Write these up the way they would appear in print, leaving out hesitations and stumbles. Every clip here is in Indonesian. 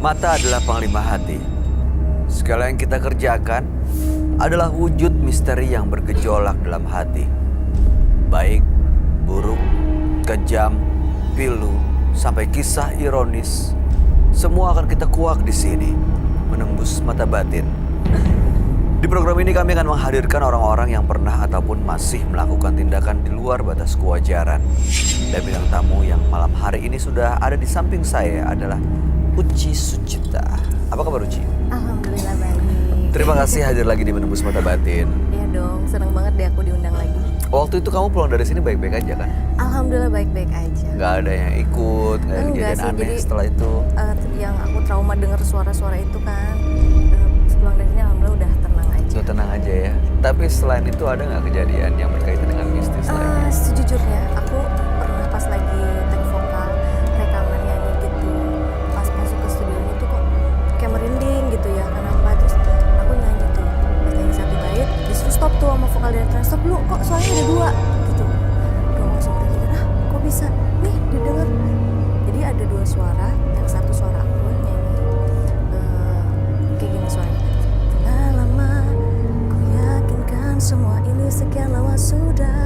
Mata adalah panglima hati. Segala yang kita kerjakan adalah wujud misteri yang bergejolak dalam hati. Baik, buruk, kejam, pilu, sampai kisah ironis. Semua akan kita kuak di sini, menembus mata batin. Di program ini kami akan menghadirkan orang-orang yang pernah ataupun masih melakukan tindakan di luar batas kewajaran. Dan bintang tamu yang malam hari ini sudah ada di samping saya adalah Uci Sucipta. Apa kabar Uci? Alhamdulillah baik. Terima kasih hadir lagi di Menembus Mata Batin. Iya dong, senang banget deh aku diundang lagi. Waktu itu kamu pulang dari sini baik-baik aja kan? Alhamdulillah baik-baik aja. Gak ada yang ikut, gak ada kejadian sih, aneh jadi, setelah itu? Yang aku trauma dengar suara-suara itu kan, pulang dari sini alhamdulillah udah tenang aja. Udah tenang aja ya. Tapi selain itu ada nggak kejadian yang berkaitan dengan mistis lainnya? Sejujurnya aku pernah pas lagi take vokal rekaman nyanyi gitu, pas masuk ke studio ini tuh kok kayak merinding gitu ya. Kenapa? Terus aku nyanyi tuh, pas nyanyi satu bait, disuruh stop tuh sama vokal direkturnya, stop dulu, kok suaranya ada dua gitu. Gue langsung merinding, kok bisa? Nih didengar. Jadi ada dua suara, yang satu suara aku nyanyi kayak gini suaranya. Telah lama ku yakinkan semua ini sekian lama sudah.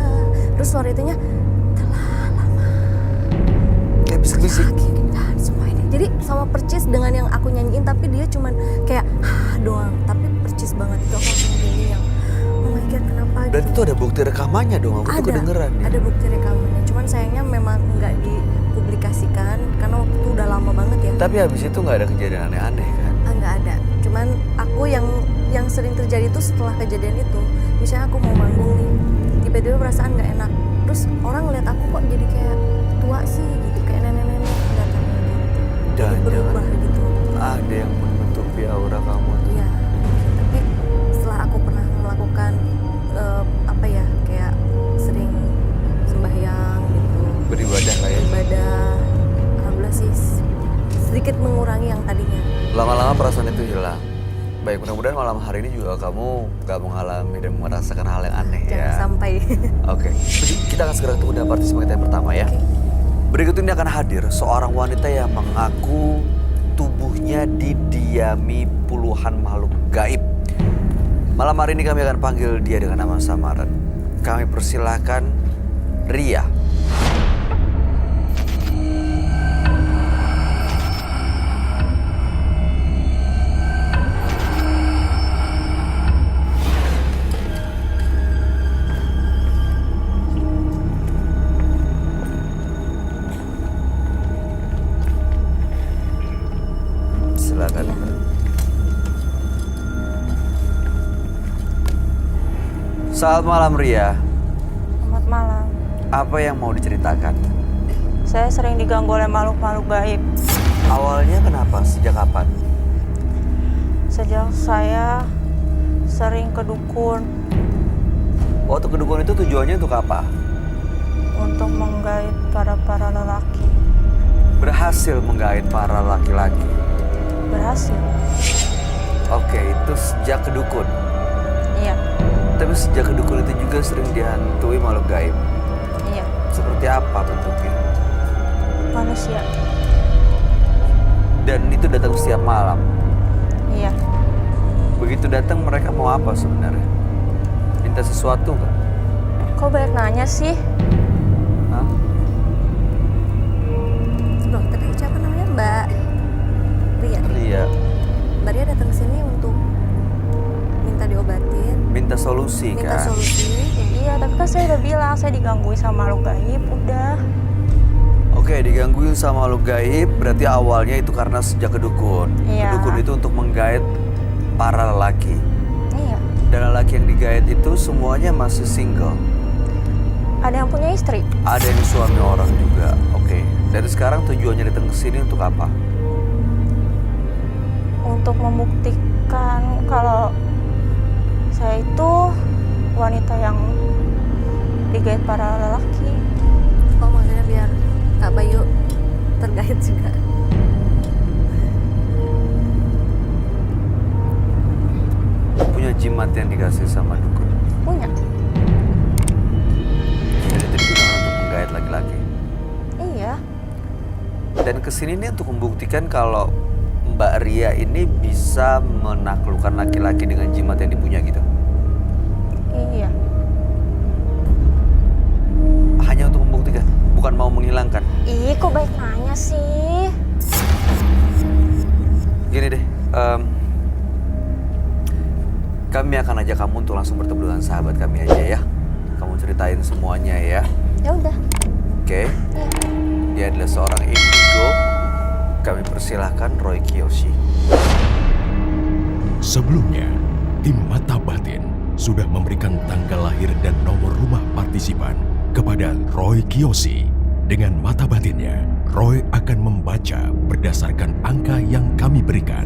Terus suara itunya telah lama. Kayak bisik-bisik. Yakinkan semua ini. Jadi sama percis dengan yang aku nyanyiin, tapi dia cuman kayak doang. Tapi percis banget itu aku langsung gini yang oh my god kenapa Berarti gitu. itu ada bukti rekamannya dong, aku tuh kedengeran ya? Ada bukti rekamannya. Cuman sayangnya memang nggak dipublikasikan karena waktu itu udah lama banget ya. Tapi habis itu nggak ada kejadian aneh-aneh kan? Nggak ada. Cuman aku yang sering terjadi itu setelah kejadian itu, misalnya aku mau manggung nih, tiba-tiba perasaan nggak enak. Terus orang ngeliat aku kok jadi kayak tua sih gitu, kayak nenek-nenek kelihatannya gitu. Jadi berubah gitu. Ada yang menutupi aura kamu. Iya. Tapi setelah aku pernah melakukan kayak sering sembahyang gitu, Beribadah lah ya? ibadah, alhamdulillah sih sedikit mengurangi yang tadinya. Lama-lama perasaan itu hilang. Baik, mudah-mudahan malam hari ini juga kamu gak mengalami dan merasakan hal yang aneh Jangan ya. sampai. Oke, kita akan segera ketemu dengan partisipan kita yang pertama ya. Oke. Berikut ini akan hadir seorang wanita yang mengaku tubuhnya didiami puluhan makhluk gaib. Malam hari ini kami akan panggil dia dengan nama samaran. Kami persilahkan Ria. Silakan. Selamat malam Ria. Selamat malam. Apa yang mau diceritakan? Saya sering diganggu oleh makhluk-makhluk gaib. Awalnya kenapa? Sejak kapan? Sejak saya sering ke dukun Waktu ke dukun itu tujuannya untuk apa? untuk menggait para lelaki. Berhasil menggait para laki-laki. Berhasil. Oke, itu sejak ke dukun. Iya, Tapi sejak ke dukun itu juga sering dihantui makhluk gaib. iya. Seperti apa bentuknya? Manusia. Dan itu datang setiap malam. Iya. Begitu datang mereka mau apa sebenarnya? Minta sesuatu nggak? Kok banyak nanya sih? Hah? Dokter siapa namanya? Mbak Ria. Ria. Mbak Ria datang ke sini untuk minta diobatin, Minta solusi minta kan? solusi. Iya, tapi kan saya udah bilang saya digangguin sama makhluk gaib. Udah. Oke, digangguin sama makhluk gaib berarti awalnya itu karena sejak ke dukun. Iya. Ke dukun itu untuk menggait para lelaki. Iya. Dan lelaki yang digait itu semuanya masih single. Ada yang punya istri. Ada yang suami orang juga. Oke. Dari sekarang tujuannya datang ke sini untuk apa? Untuk membuktikan kalau saya itu wanita yang digait para lelaki. Oh maksudnya biar Kak Bayu tergait juga. jimat yang dikasih sama dukun? Punya. Dan itu digunakan untuk menggait laki-laki. Iya. Dan kesini nih untuk membuktikan kalau Mbak Ria ini bisa menaklukkan laki-laki dengan jimat yang dipunya gitu. Iya. Hanya untuk membuktikan, bukan mau menghilangkan. Ih, kok baik nanya sih? Gini deh, kami akan ajak kamu untuk langsung bertemu dengan sahabat kami aja ya. Kamu ceritain semuanya ya. Ya udah. Oke? Iya. Dia adalah seorang indigo. Kami persilahkan Roy Kiyoshi. Sebelumnya, tim Mata Batin sudah memberikan tanggal lahir dan nomor rumah partisipan kepada Roy Kiyoshi. Dengan mata batinnya, Roy akan membaca berdasarkan angka yang kami berikan.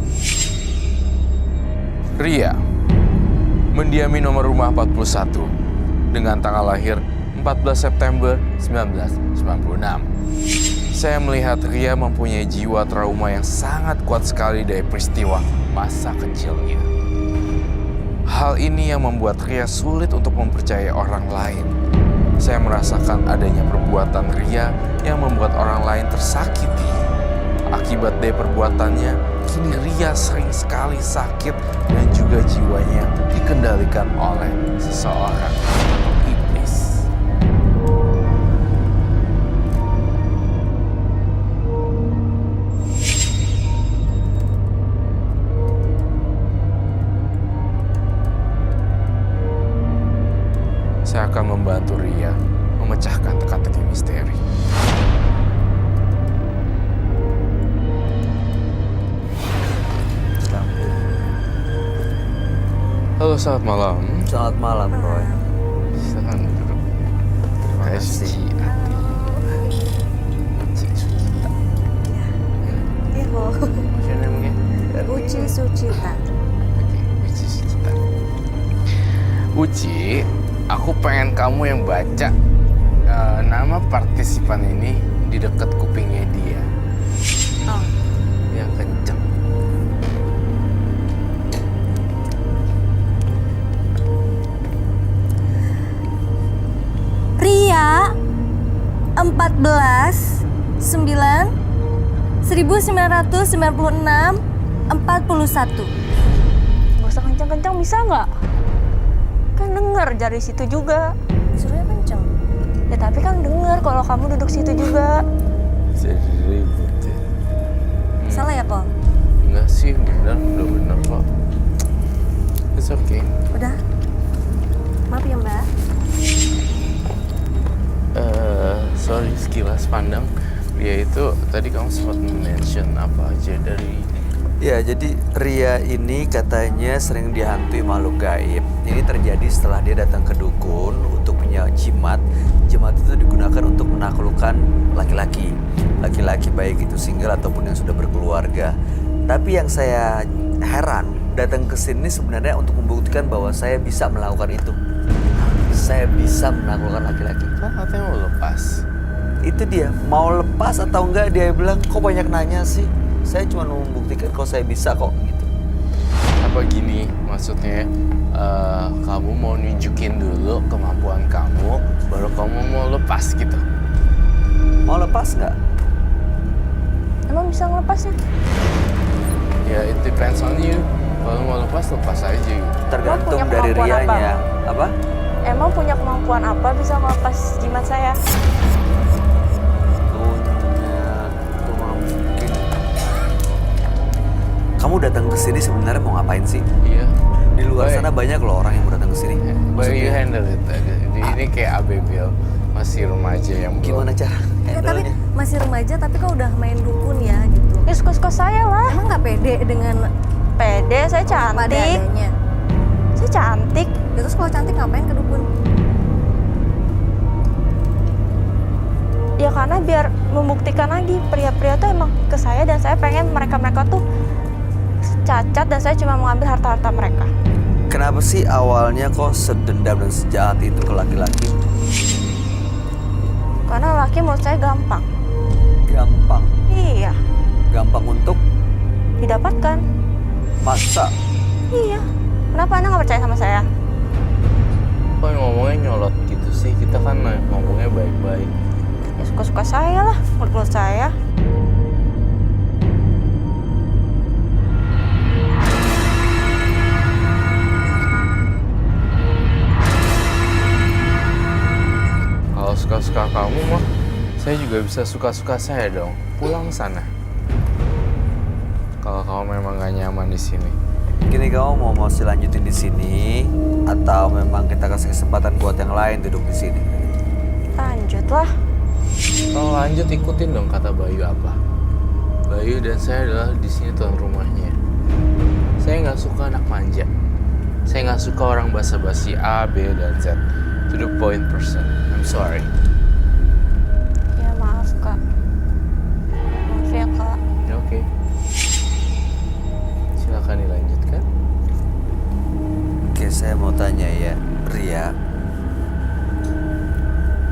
Ria mendiami nomor rumah 41 dengan tanggal lahir 14 September 1996. Saya melihat Ria mempunyai jiwa trauma yang sangat kuat sekali dari peristiwa masa kecilnya. Hal ini yang membuat Ria sulit untuk mempercayai orang lain. Saya merasakan adanya perbuatan Ria yang membuat orang lain tersakiti. Akibat dari perbuatannya, kini Ria sering sekali sakit dan juga jiwanya dikendalikan oleh seseorang atau iblis. Saya akan membantu Ria memecahkan teka-teki misteri. Halo, selamat malam. Selamat malam, Roy. Silakan duduk. Terima kasih. Ibu, What's your name again? Uci Sucita. Oke, Uci Sucita. Uci, aku pengen kamu yang baca nama partisipan ini di dekat kupingnya dia. Oh, Yang kenceng. Ria 14 9 1996 41. Gak usah kencang-kencang bisa nggak? Kan denger dari situ juga. Suruhnya kenceng. Ya tapi kan denger kalau kamu duduk situ juga. Jadi ribut ya. Salah ya, kok? Enggak sih, bener. Udah bener kok. It's okay. Udah. Maaf ya, Mbak. Sorry, sekilas pandang. Dia itu, tadi kamu sempat mention apa aja dari... Ya, jadi Ria ini katanya sering dihantui makhluk gaib. Ini terjadi setelah dia datang ke dukun untuk punya jimat. Jimat itu digunakan untuk menaklukkan laki-laki. Laki-laki baik itu single ataupun yang sudah berkeluarga. Tapi yang saya heran, datang ke sini sebenarnya untuk membuktikan bahwa saya bisa melakukan itu. Saya bisa menaklukkan laki-laki. Kan katanya mau lepas. Itu dia, mau lepas atau enggak dia bilang, kok banyak nanya sih? Saya cuma mau membuktikan kalau saya bisa kok gitu. Apa gini maksudnya, kamu mau nunjukin dulu kemampuan kamu, baru kamu mau lepas gitu? Mau lepas nggak? Emang bisa ngelepasnya? Ya, it depends on you. Kalau mau lepas, lepas aja gitu. Tergantung punya dari kemampuan rianya. Apa? Emang punya kemampuan apa bisa ngelepas jimat saya? Kamu datang ke sini sebenarnya mau ngapain sih? Iya. Di luar Baik. sana banyak loh orang yang mau datang ke sini. But you handle it. Ini kayak Abigail, masih remaja yang belum. Gimana cara Ya, tapi handle-nya? masih remaja tapi kok udah main dukun ya gitu. Ya suka-suka saya lah. Emang nggak pede dengan Pede, saya pada cantik. adanya? Saya cantik. Ya, terus kalau cantik ngapain ke dukun? Ya karena biar membuktikan lagi pria-pria tuh emang ke saya dan saya pengen mereka-mereka tuh cacat dan saya cuma mengambil harta-harta mereka. Kenapa sih awalnya kok sedendam dan sejahat itu ke laki-laki? Karena laki menurut saya gampang. Gampang. Iya, Gampang untuk didapatkan. masa. Iya. Kenapa Anda nggak percaya sama saya? Kok ngomongnya nyolot gitu sih? Kita kan ngomongnya baik-baik. Ya suka-suka saya lah, menurut saya. Kalau suka-suka kamu mah, saya juga bisa suka-suka saya dong. Pulang sana. Kalau kamu memang gak nyaman di sini. Gini, kamu mau masih lanjutin di sini atau memang kita kasih kesempatan buat yang lain duduk di sini? Lanjutlah. Kalau lanjut ikutin dong kata Bayu apa. Bayu dan saya adalah di sini tuan rumahnya. Saya nggak suka anak manja. Saya nggak suka orang basa-basi A, B, dan Z. To the point person. I'm sorry. Ya maaf Kak. Maaf ya Kak. Ya, oke. Silakan dilanjutkan. Oke, saya mau tanya ya, Ria.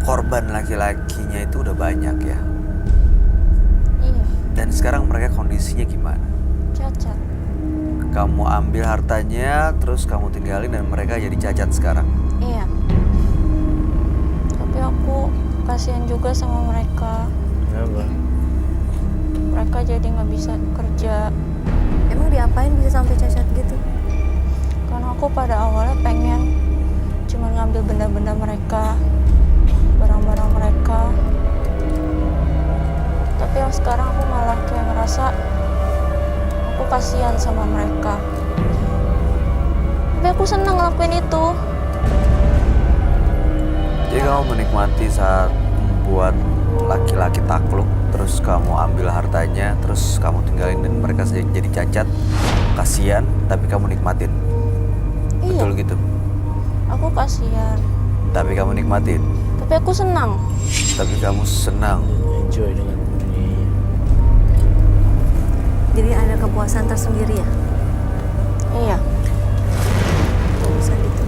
Korban laki-lakinya itu udah banyak ya. Iya, Dan sekarang mereka kondisinya gimana? cacat. Kamu ambil hartanya, terus kamu tinggalin dan mereka jadi cacat sekarang. Iya. Tapi aku kasihan juga sama mereka. Kenapa? Mereka jadi nggak bisa kerja. Emang diapain bisa sampai cacat gitu? Karena aku pada awalnya pengen cuma ngambil benda-benda mereka, barang-barang mereka. Tapi yang sekarang aku malah kayak ngerasa aku kasihan sama mereka. Tapi aku senang ngelakuin itu. Jadi kamu menikmati saat membuat laki-laki takluk, terus kamu ambil hartanya, terus kamu tinggalin dan mereka jadi cacat. Kasihan, tapi kamu nikmatin. Iya, Betul gitu. aku kasihan. Tapi kamu nikmatin. Tapi aku senang. Tapi kamu senang. Enjoy dengan dunia. Jadi ada kepuasan tersendiri ya? Iya. Kok bisa gitu?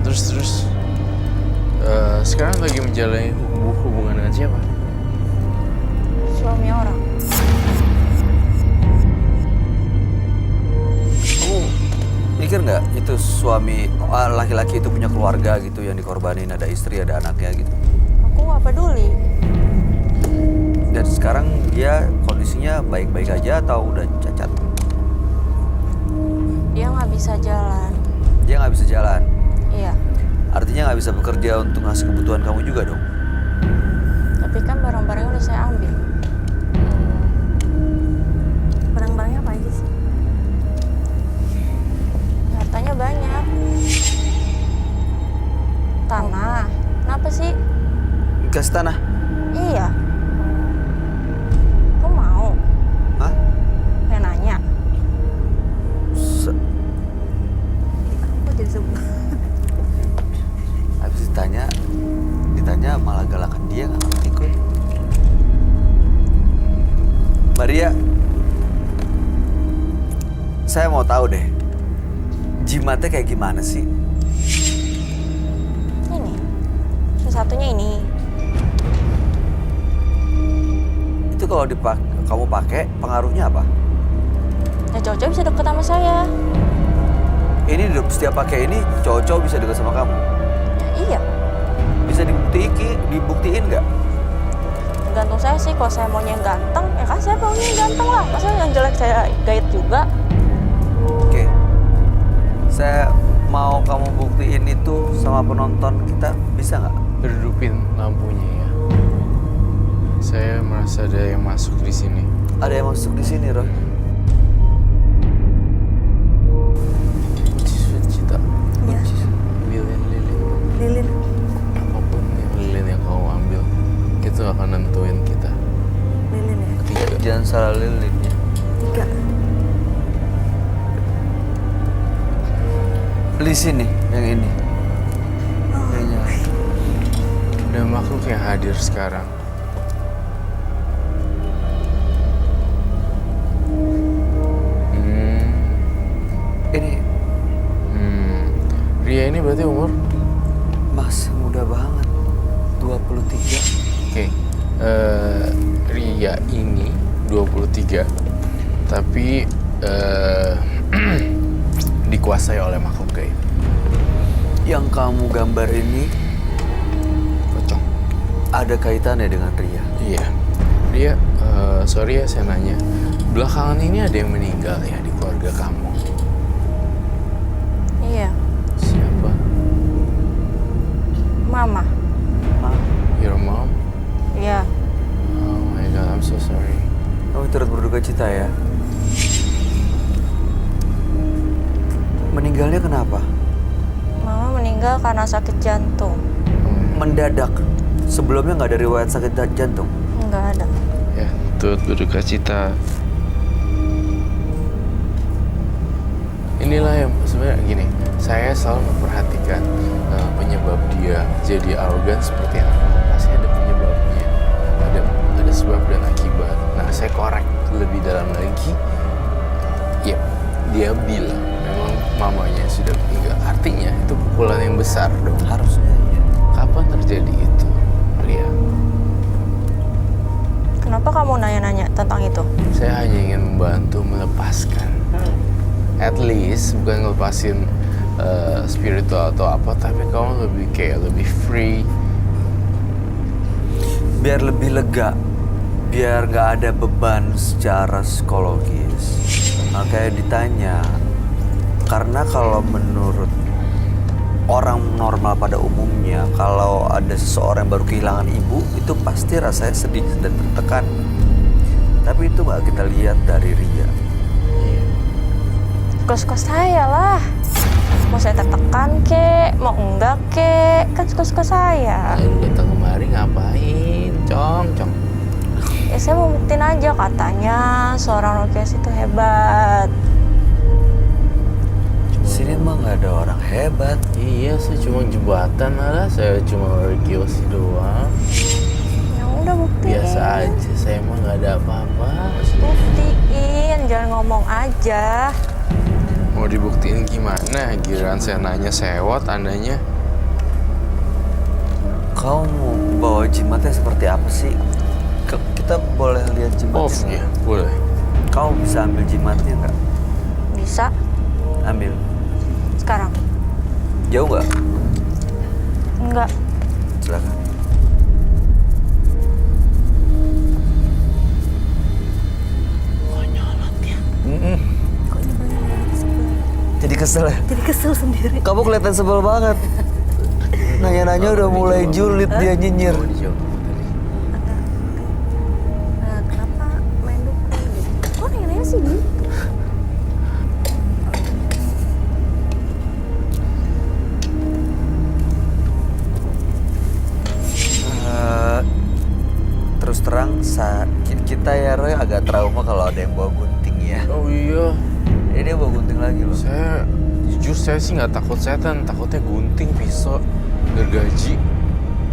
Terus sekarang lagi menjalani hubungan dengan siapa? Suami orang. Kamu mikir nggak itu suami laki-laki itu punya keluarga gitu yang dikorbanin, ada istri, ada anaknya gitu. Aku nggak peduli. Dan sekarang dia kondisinya baik-baik aja atau udah cacat? Dia nggak bisa jalan. Dia nggak bisa jalan. Iya. Artinya nggak bisa bekerja untuk ngasih kebutuhan kamu juga dong. Tapi kan barang-barangnya udah saya ambil. Barang-barangnya apa aja sih? Hartanya banyak. Tanah. Kenapa sih? Kasih tanah. Iya. Kok mau? Hah? Kayak nanya. Kok jadi sebuah? Habis ditanya malah galakan dia, nggak ngerti gue. Maria, saya mau tahu deh, jimatnya kayak gimana sih? Ini. Satu-satunya ini. Itu kalau kamu pakai, pengaruhnya apa? Ya cowok-cowok bisa deket sama saya. Ini setiap pakai ini, cowok-cowok bisa dekat sama kamu. Ya iya. Bisa dibuktiin nggak? Gantung saya sih, kalau saya maunya yang ganteng, ya kan saya maunya yang ganteng lah. Masa yang jelek saya gait juga? Oke. Saya mau kamu buktiin itu sama penonton kita, bisa nggak? Redupin lampunya ya. Saya merasa ada yang masuk di sini. Ada yang masuk di sini, Roy. Cita. Iya. Lilin. Lilin. Apapun lilin yang kamu ambil, itu akan nentuin kita. Lilin ya? Ketiga. Jangan salah lilin ya. 3. Di sini, yang ini. Yang nyala. Ada makhluk yang hadir sekarang. Ini Ria ini berarti umur? masih muda banget. 23. Oke. Ria ini 23. Tapi dikuasai oleh makhluk gaib. Yang kamu gambar ini Pocong. ada kaitannya dengan Ria? Iya. Ria, sorry ya saya nanya. Belakangan ini ada yang meninggal ya di keluarga kamu. Iya, Siapa? Mama. Your mom? Iya. Oh my god, I'm so sorry. Kamu turut berduka cita ya? Meninggalnya kenapa? Mama meninggal karena sakit jantung. Mendadak. Sebelumnya nggak ada riwayat sakit jantung. Nggak ada. Ya, turut berduka cita. Inilah yang sebenarnya gini, saya selalu memperhatikan penyebab dia jadi arogan seperti apa. Pasti ada penyebabnya, ada sebab dan akibat. Nah, saya korek lebih dalam lagi. Ya, dia bilang memang mamanya sudah meninggal. Artinya itu pukulan yang besar dong. Harusnya ya. Kapan terjadi itu, Ria? Kenapa kamu nanya-nanya tentang itu? Saya hanya ingin membantu melepaskan. At least bukan ngelepasin spiritual atau apa, tapi kamu lebih free. Biar lebih lega. Biar nggak ada beban secara psikologis. Makanya ditanya. Karena kalau menurut orang normal pada umumnya, kalau ada seseorang yang baru kehilangan ibu, itu pasti rasanya sedih dan tertekan. Tapi itu nggak kita lihat dari Ria. Suka-suka saya lah. Mau saya tertekan kek, mau enggak kek, kan suka-suka saya. Lalu datang kemari ngapain? Cong. Ya saya mau buktiin aja katanya seorang Rokios itu hebat. Sini mah nggak ada orang hebat. Iya, saya cuma jembatan lah. Saya cuma Kiosi doang. Ya udah buktiin. Biasa aja, saya mah nggak ada apa-apa. Buktiin, jangan ngomong aja. Mau dibuktiin gimana? Giliran saya nanya sewot, andanya. Kau mau bawa jimatnya seperti apa sih? Kita boleh lihat jimatnya? Off ya, boleh. Kau bisa ambil jimatnya nggak? Bisa, Ambil. sekarang. Jauh nggak? Enggak. Silakan. Kok nyebelin banget sebel. Jadi kesel ya? Jadi kesel sendiri. Kamu kelihatan sebel banget. Nanya-nanya udah mulai julid dia nyinyir. Mau dijawab tadi. Nah, kenapa main dukun gitu? Kok nanya-nanya sih gitu? Terus terang, kita ya Roy agak trauma kalau ada yang bawa gunting ya. Oh iya, Ini dia bawa gunting lagi loh. jujur saya sih nggak takut setan, takutnya gunting, pisau, gergaji.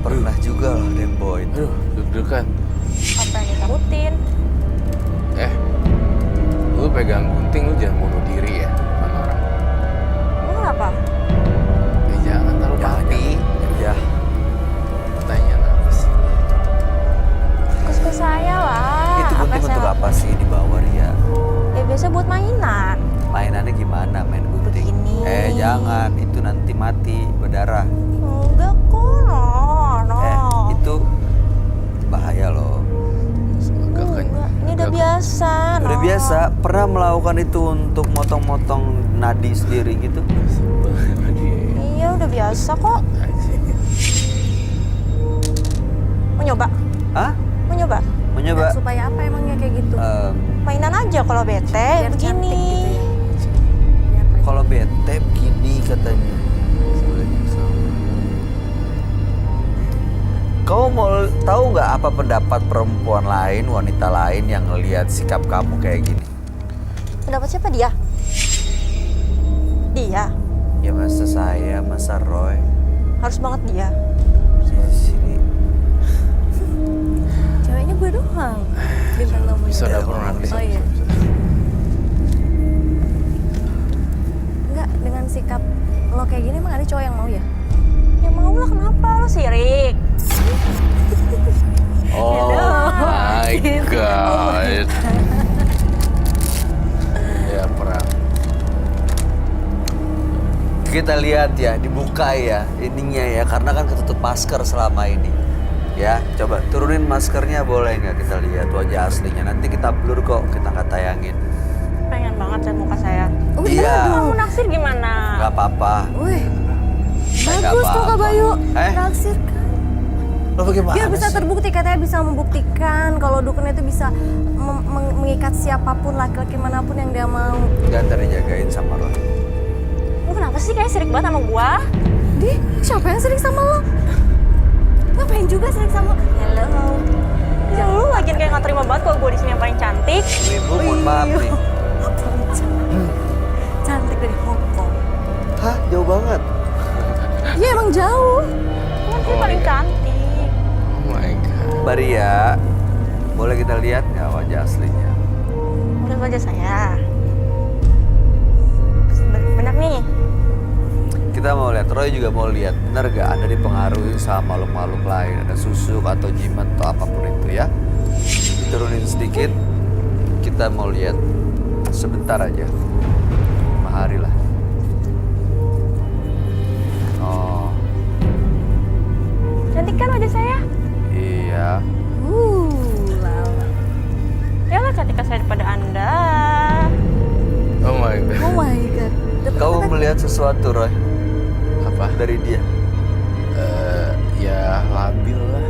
Pernah juga loh ada yang bawa itu. Aduh, deg-degan. Apa yang ditakutin? Lu pegang gunting, lu jangan bunuh diri ya, depan orang. Emang kenapa? Jangan terlalu papi. Ya, Pertanyaan apa sih? Suka-suka saya lah. itu gunting yang untuk saya apa sih dibawa Ria? Ya biasa buat mainan. Mainannya gimana main gunting? Begini. Jangan, itu nanti mati, berdarah. Enggak kok, no. Itu bahaya loh. Semoga kan. Enggak, ini udah biasa, no. Udah biasa, pernah melakukan itu untuk motong-motong nadi sendiri gitu? Iya, udah biasa kok. Mau nyoba? Hah? Mau nyoba? Mau nyoba? Supaya apa emangnya kayak gitu? Mainan aja kalau bete, Biar cantik begini. gitu ya. Biar kayak- Kalau bete begini katanya. Kau mau tahu nggak apa pendapat perempuan lain, wanita lain yang ngelihat sikap kamu kayak gini? Pendapat siapa dia? Dia? Ya masa saya, masa Roy. Harus banget dia. Sini. Ceweknya gue doang. Bintang tamunya. Bisa dapur nanti. Oh iya. Enggak, dengan sikap lo kayak gini emang ada cowok yang mau ya? Ya mau lah, kenapa lo sirik? Oh my god. kita lihat ya, dibuka ya ininya ya, karena kan ketutup masker selama ini. Ya, coba turunin maskernya boleh nggak kita lihat wajah aslinya. Nanti kita blur kok, kita nggak tayangin. Pengen banget lihat muka saya. Iya. Kamu naksir gimana? Nggak apa-apa. Wih, Nggak bagus tuh Kak apa-apa. Bayu. Eh? Naksir kan. Lo bagaimana Biar bisa sih? terbukti, katanya bisa membuktikan kalau dukun itu bisa mengikat siapapun, laki-laki manapun yang dia mau. Gantar dijagain sama lo. Lu kenapa sih kayak sirik banget sama gua? Di, siapa yang sering sama lo? Ngapain juga sering sama? Hello. Ya lu lagian kayak gak terima banget kalau gua di sini yang paling cantik. Ibu mohon maaf nih. Cantik dari Hongkong. Hah, jauh banget. Iya emang jauh. Lu kan sih paling cantik. Oh my god. Maria, boleh kita lihat nggak wajah aslinya? Lihat wajah saya. Bener nih. Kita mau lihat, Roy juga mau lihat. Bener gak Anda dipengaruhi sama makhluk-makhluk lain? Ada susuk atau jimat atau apapun itu ya? Diturunin sedikit. Kita mau lihat sebentar aja. 5 hari lah. Oh, Cantik kan wajah saya? iya. Lala. Ya lah cantik saya daripada Anda. Oh my god. Oh my god. Kau melihat sesuatu, Roy, Apa? dari dia? Ya labil lah.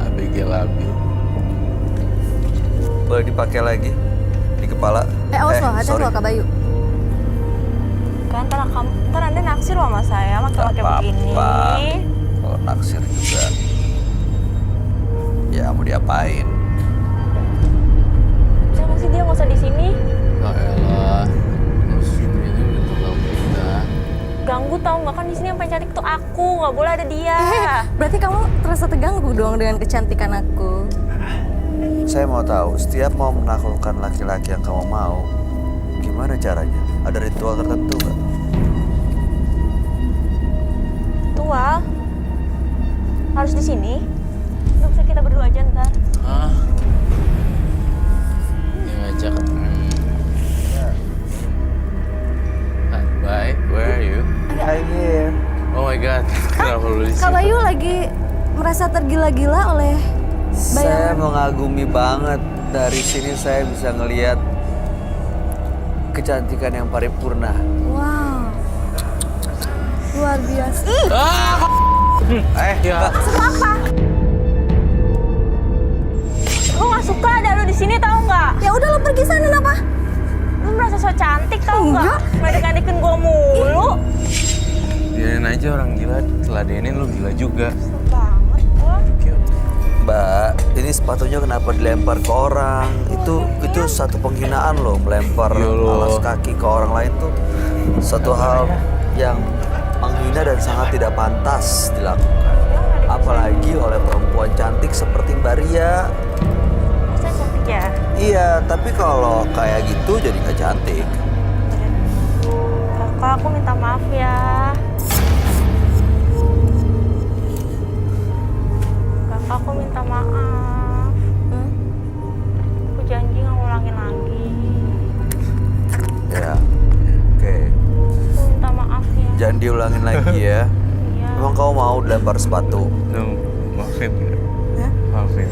ABG labil. Boleh dipakai lagi di kepala? Awas lo, ada sorry. lo Kak Bayu. Kan ntar Anda naksir loh sama saya, Nggak kayak begini. apa-apa. Kalau naksir juga, ya mau diapain? Jangan sih dia nggak usah di sini. Oh elah. Musuh ini bentuk kita. Ganggu tau nggak kan di sini yang paling cantik tuh aku, nggak boleh ada dia. Berarti kamu terasa terganggu dong dengan kecantikan aku. Saya mau tahu, setiap mau menaklukkan laki-laki yang kamu mau, gimana caranya? Ada ritual tertentu nggak? Ritual harus di sini. Nggak bisa kita berdua aja ntar. Hah? Yang ngajak. Bye, where are you? I'm here. Oh my god, kenapa lu di Kak situ? Bayu lagi merasa tergila-gila oleh Saya bayangan. mengagumi banget. Dari sini saya bisa ngelihat kecantikan yang paripurna. Wow. Luar biasa. Ih, Ya. Gue nggak suka ada lu di sini tau nggak? ya udah lo pergi sana apa? Lu merasa so cantik tau nggak? Enggak. Ngedekin gue mulu. Biarin aja orang gila, teladenin lu gila juga. Kesel banget gue. Cute. Mbak, ini sepatunya kenapa dilempar ke orang? Itu satu penghinaan loh, melempar Iya loh. alas kaki ke orang lain tuh satu hal yang menghina dan sangat tidak pantas dilakukan. Apalagi oleh perempuan cantik seperti Mbak Ria. Saya cantik ya? Iya, tapi kalau kayak gitu jadi nggak cantik. Kakak, aku minta maaf ya. Kakak, aku minta maaf. Aku janji nggak ngulangin lagi. Ya, oke. Aku minta maaf ya. Jangan diulangin lagi ya. Iya. Emang kau mau dilempar sepatu? Lu maafin gak? Ya? Maafin.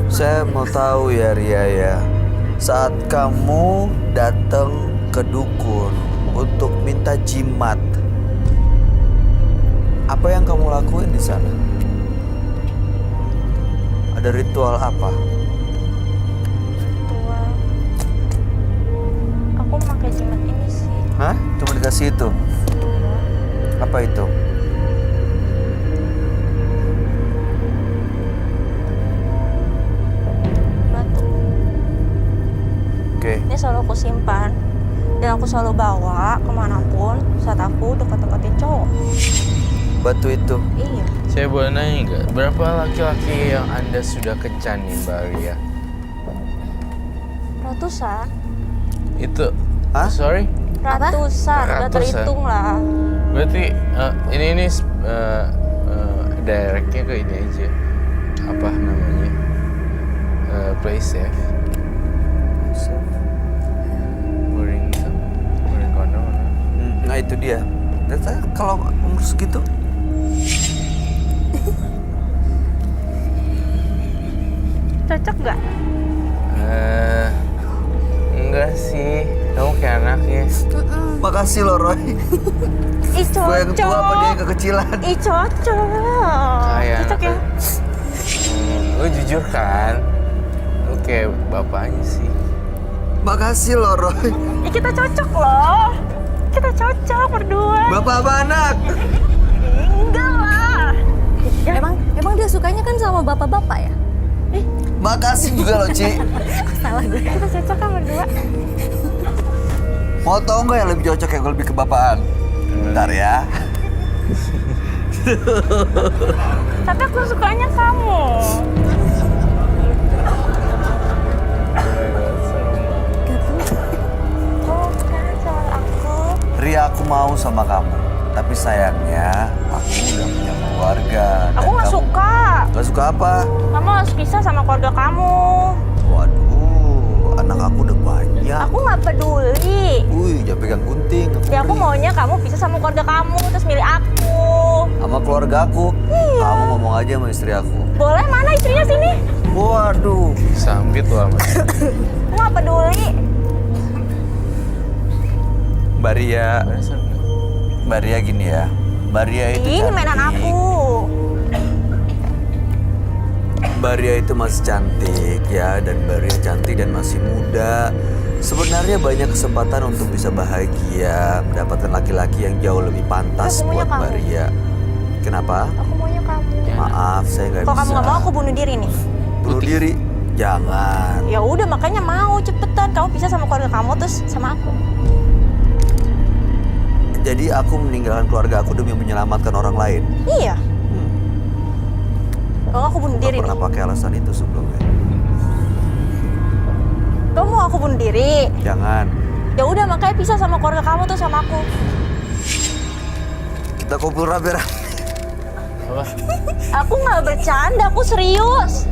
Saya mau tahu ya Ria ya, saat kamu datang ke dukun untuk minta jimat, apa yang kamu lakuin di sana? Ada ritual apa? Tua. Aku pakai jimat ini sih. Hah? Cuma dikasih itu? Apa itu? Batu. Oke, Ini selalu aku simpan dan aku selalu bawa kemanapun saat aku dekat-dekatin cowok. batu itu. Iya. Saya boleh nanya nggak, berapa laki-laki yang Anda sudah kencanin, Mbak Ria? Ratusan. Itu, Hah? sorry? Ratusan. Udah Ratusan. terhitung lah. Berarti ini directnya ke ini aja. Apa namanya? Play safe. Wearing condom. Nah itu dia. Dan saya kalau umur segitu, Cocok nggak? Enggak sih. Kamu kayak anaknya. makasih loh Roy. Ih Gue yang tua apa dia yang cocok. kekecilan? Ih cocok. Kayak Cocok ya? anaknya. Lu jujur kan? Lu kayak bapaknya sih. Makasih loh Roy. Ih kita cocok loh. Kita cocok berdua. Bapak apa anak? Enggak lah. Ya, Emang dia sukanya kan sama bapak-bapak ya? Makasih juga loh Ci. Salah gue. kita cocok kan berdua. Mau tau nggak yang lebih cocok yang lebih kebapaan? Bentar ya. Tapi aku sukanya kamu. Oh kan sama aku. Ria, aku mau sama kamu. Tapi sayangnya aku udah punya keluarga. Aku nggak suka. Gak suka apa? Kamu harus pisah sama keluarga kamu. Waduh, anak aku udah banyak. Aku nggak peduli. Wih, jangan pegang gunting. Ya aku beli. maunya kamu pisah sama keluarga kamu terus milih aku. Sama keluarga aku. Iya. Kamu ngomong aja sama istri aku. Boleh mana istrinya sini? Waduh. Sambit lu sama dia. Aku nggak peduli. Mbak Ria, Berasa nggak? Mbak Ria gini ya. Mbak Ria itu Ini cantik. mainan aku. Mbak Ria itu masih cantik ya. Dan Mbak Ria cantik dan masih muda. Sebenarnya banyak kesempatan untuk bisa bahagia. Mendapatkan laki-laki yang jauh lebih pantas Aku maunya buat Mbak kamu. Ria. Kenapa? Aku maunya kamu. Maaf, saya nggak bisa. Kalau kamu nggak mau aku bunuh diri nih. Bunuh diri? Jangan. Ya udah makanya mau cepetan kamu pisah sama keluarga kamu terus sama aku. Jadi aku meninggalkan keluarga aku demi menyelamatkan orang lain. Iya. Kalau aku bunuh Gak diri pernah nih. pakai alasan itu sebelumnya. Kamu mau aku bunuh diri? Jangan. Ya udah makanya pisah sama keluarga kamu tuh sama aku. Kita kumpul rapi-rapi. Apa? Aku nggak bercanda, aku serius.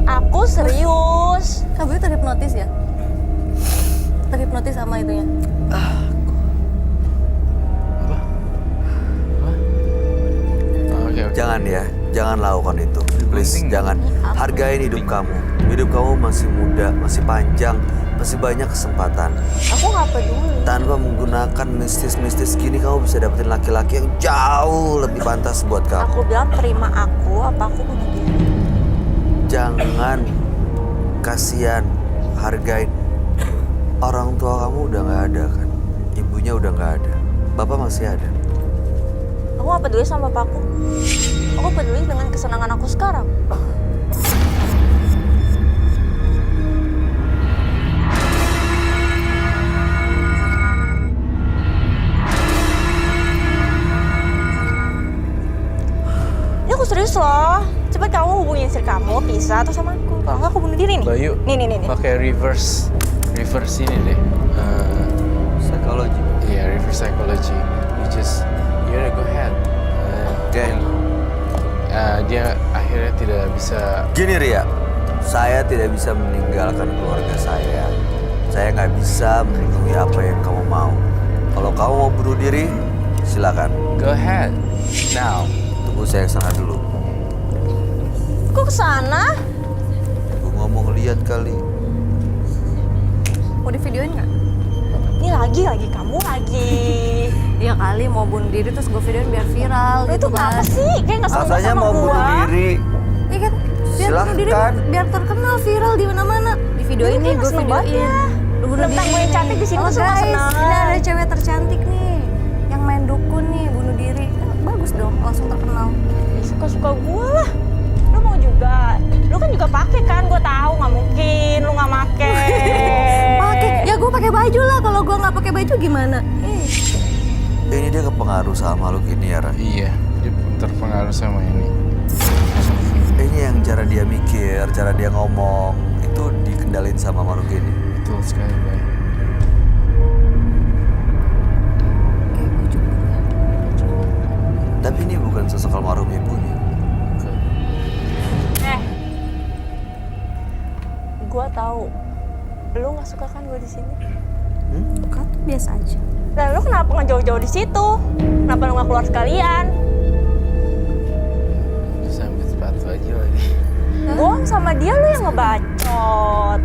Aku serius. Kamu itu terhipnotis ya? Terhipnotis sama itunya? Oke, oke. Jangan ya, jangan lakukan itu. Please, Penting. jangan. Hargain hidup kamu. Hidup kamu masih muda, masih panjang, masih banyak kesempatan. Aku nggak peduli. Tanpa menggunakan mistis-mistis gini, kamu bisa dapetin laki-laki yang jauh lebih pantas buat kamu. Aku bilang terima aku, apa aku bunuh diri? Jangan. Kasihan. Hargain. Orang tua kamu udah nggak ada kan? Ibunya udah nggak ada. Bapak masih ada. Aku nggak peduli sama bapakku. Aku peduli dengan kesenangan aku sekarang. Ini aku serius loh. Cepet kamu hubungin istri kamu, pisah atau sama aku. Kalau nggak aku bunuh diri nih. Bayu, Nih. pakai reverse ini deh. Psikologi. Iya, reverse psychology. You udah go ahead. Oke. Dia akhirnya tidak bisa. Gini Ria, saya tidak bisa meninggalkan keluarga saya. Saya nggak bisa memenuhi apa yang kamu mau. Kalau kamu mau bunuh diri, silakan. Go ahead. Now. Tunggu saya ke sana dulu. Kok kesana? Gue ngomong lihat kali. Mau di videoin nggak? Ini lagi kamu lagi. Iya kali mau bunuh diri terus gue videoin biar viral Lu gitu itu apa kan. sih? Kayak nggak suka Katanya sama mau gua. bunuh diri. Iya kan? Biar bunuh diri Silahkan. biar terkenal viral di mana-mana. Di videoin Lu nih kayak gue seneng banget videoin. ya. Lu bunuh Tentang diri gue yang nih. cantik di sini Oh tuh semua guys, senang. ini ada cewek tercantik nih yang main dukun nih bunuh diri. Kan bagus dong, langsung terkenal. Suka-suka gue lah. Lu mau juga? Lu kan juga pakai kan? Gue tahu nggak mungkin lu nggak make. Pakai, ya gue pakai baju lah. Kalau gue nggak pakai baju gimana? Ini dia kepengaruh sama makhluk ini ya, Ra. Iya, dia terpengaruh sama ini. Ini yang cara dia mikir, cara dia ngomong, itu dikendalin sama makhluk ini. Betul sekali, Bay. Tapi ini bukan sosok almarhum ibunya. Gue tahu. Lu nggak suka kan gue di sini? Enggak tuh biasa aja. Lah lu kenapa nggak jauh-jauh di situ? Kenapa lu nggak keluar sekalian? Terus ambil sepatu aja lagi. Bohong sama dia lu yang ngebacot.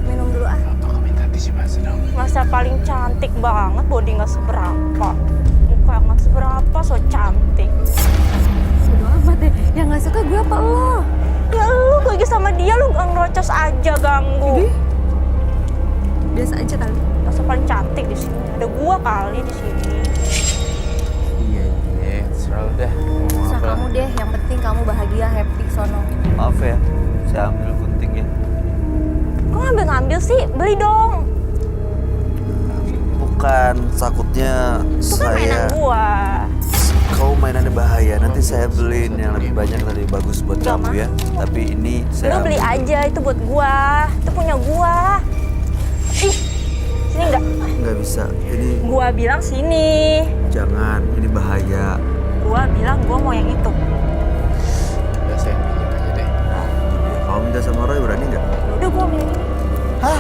Minum dulu ah. Aku minta tisu basah dong. Masa paling cantik banget, body nggak seberapa. Muka nggak seberapa, so cantik. Bodo amat deh. Yang nggak suka gue apa lo? Ya lu lagi sama dia, lu ngerocos aja ganggu. Jadi biasa aja kali. Masa paling cantik di sini. Ada gua kali di sini. Iya, terserah lu dah. Mau Terserah apa? kamu deh. Yang penting kamu bahagia, happy, sono. Maaf ya, saya ambil guntingnya. Kok ngambil sih? Beli dong. Bukan, takutnya Itu kan mainan saya... gua. Kau mainannya bahaya, nanti saya beliin yang lebih banyak dan lebih bagus buat Gak kamu ya. mau. Tapi ini saya Lu beli ambil. aja, itu buat gua. Itu punya gua. Ih, sini enggak? Nggak bisa, ini Gua bilang sini. jangan, ini bahaya. Gua bilang gua mau yang itu. Udah saya pinjam aja deh. Kalau minta sama Roy berani nggak? Udah gua beli ini. Hah?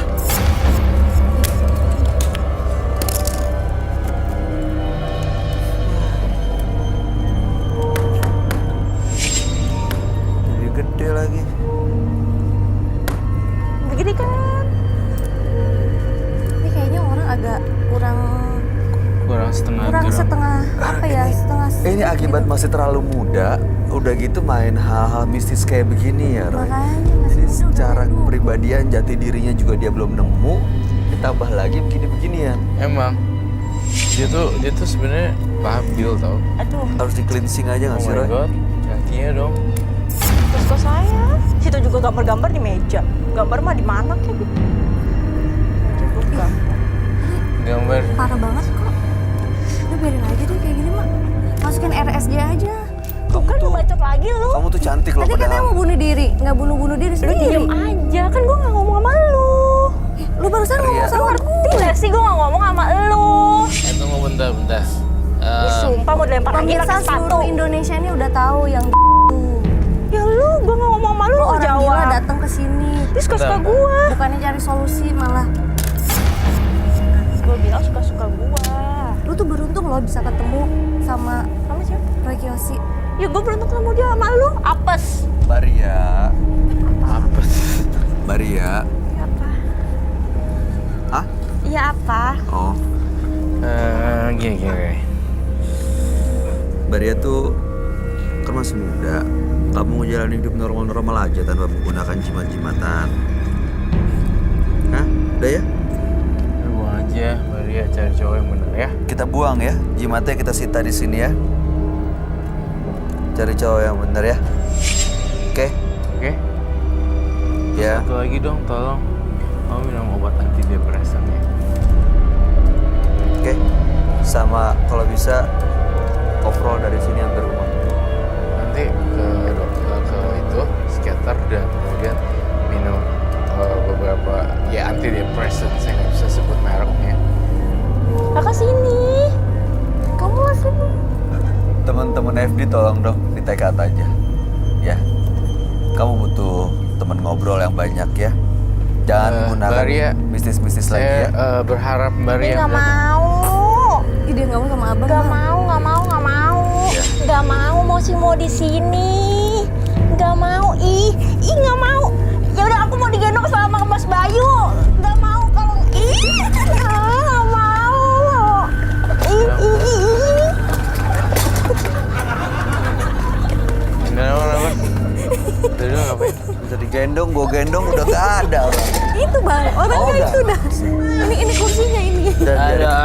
Jadi gede lagi. Begini kan? Ini kayaknya orang agak kurang Kurang setengah gram. setengah apa ya? Setengah. Ini akibat masih terlalu muda, udah gitu main hal-hal mistis kayak begini ya Roy. Makanya masih Jadi muda secara udah kepribadian jati dirinya juga dia belum nemu, ditambah lagi begini-beginian. Emang dia tuh sebenarnya labil tau. Aduh, Harus di cleansing aja Oh nggak sih my Roy? god, kakinya dong. terus ke saya. Situ juga gambar-gambar di meja. Gambar mah di mana kayak gitu? Meja juga. Gambar. parah banget kok. Udah biarin aja deh kayak gini mah. Masukin RSJ aja. Tuh kan lu bacot lagi lu. Kamu tuh cantik loh Tadi katanya padahal. mau bunuh diri, nggak bunuh diri Lu sendiri. diem aja, kan gua nggak ngomong sama lu. Lu barusan ngomong Ria. Lu sama ngerti gue. nggak sih gua nggak ngomong sama lu? Tunggu bentar. Ih, sumpah mau dilempar lagi Pemirsa pakai sepatu. seluruh Indonesia ini udah tahu yang Ya lu, gua nggak ngomong sama lu, lu lu orang gila jawab. datang ke sini. Dia suka-suka Bentar. gua. Bukannya cari solusi malah Gua bilang suka-suka gua. lu tuh beruntung loh bisa ketemu sama Sama siapa? Roy Kiyoshi. Ya gua beruntung ketemu dia sama lu. Apes. Baria, apa sih? Baria. Iya apa? Hah? Iya apa? Oh, Gini. Baria tuh kan masih muda. Kamu mau jalan hidup normal-normal aja tanpa menggunakan jimat-jimatan. Hah? Udah ya? Buang aja, Maria cari cowok yang bener ya. Kita buang ya, jimatnya kita sita di sini ya. Cari cowok yang bener ya. Oke? Oke? Ya. Satu lagi dong, tolong. Kamu minum obat anti depresan ya. Oke. Sama kalau bisa obrol dari sini sampai rumah. Nanti ke dokter, ke itu psikiater dan kemudian minum beberapa ya anti depresan. Saya nggak bisa sebut mereknya. Kakak sini. Kamu lah sini. Teman-teman FD tolong dong di-take out aja. Ya. Kamu butuh teman ngobrol yang banyak ya. Jangan menggunakan Baria, bisnis-bisnis lagi Saya ya. berharap Ih, Maria nggak mau. Ih, dia nggak mau sama abang. Nggak Bang. mau, nggak mau, nggak mau. Ya. Nggak mau mau di sini. Nggak mau, ih nggak mau. Ya udah aku mau digendong sama Mas Bayu. Nggak mau kalau nggak mau. Ih. Kenapa? Tadi lu ngapain? Bisa digendong, gue gendong udah gak ada orang. Itu bang, orangnya Oh, itu udah. dah. Ini kursinya ini. Dan dari Ada.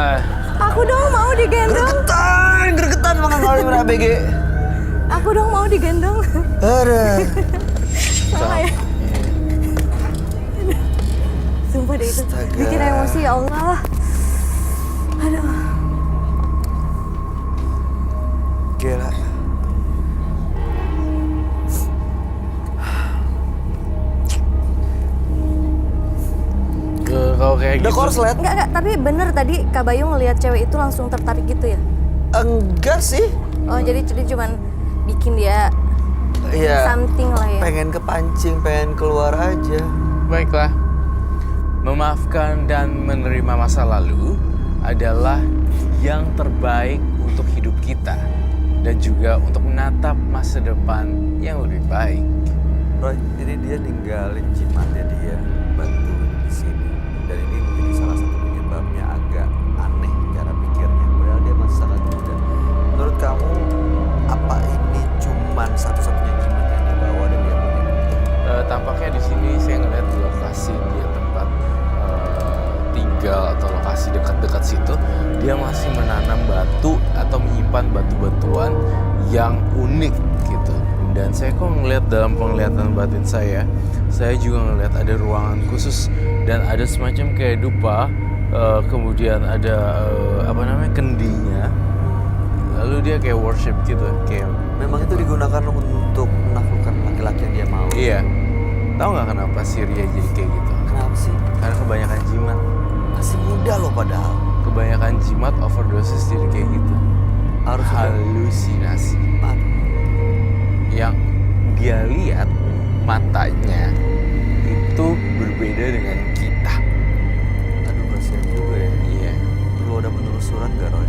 Aku dong mau digendong. gregetan makan kali ABG. Aku dong mau digendong. Ada. Salah ya. Sumpah deh itu. Astaga. Bikin emosi ya Allah. Aduh. Gila. Kalau kayak Udah gitu. korslet? Enggak, tapi bener tadi Kak Bayu ngelihat cewek itu langsung tertarik gitu ya? Enggak sih. Oh, jadi cuman bikin dia Iya. something lah ya. Pengen kepancing, pengen keluar aja. Baiklah. Memaafkan dan menerima masa lalu adalah yang terbaik untuk hidup kita dan juga untuk menatap masa depan yang lebih baik. Roy, ini dia ninggalin jimatnya dia bantu di sini. Dan ini menjadi salah satu penyebabnya agak aneh cara pikirnya. Padahal dia masih sangat muda. Menurut kamu, apa ini cuman satu-satunya jimat yang dibawa dan dia punya? Tampaknya di sini saya ngeliat di lokasi dia tempat tinggal atau lokasi dekat-dekat situ, dia masih menanam batu atau menyimpan batu-batuan yang unik gitu. Dan saya kok ngeliat dalam penglihatan batin saya juga ngeliat ada ruangan khusus dan ada semacam kayak dupa, kemudian ada kendinya, lalu dia kayak worship gitu, kayak Memang itu digunakan untuk menaklukkan laki-laki yang dia mau. iya. Tahu nggak kenapa si Ria jadi kayak gitu? Kenapa sih? Karena kebanyakan jimat. Masih muda loh padahal. Kebanyakan jimat overdosis jadi kayak gitu. Harus Halusinasi. Yang dia lihat matanya itu berbeda dengan kita. Aduh, kasihan juga ya. Iya. Perlu ada penelusuran gak, Roy?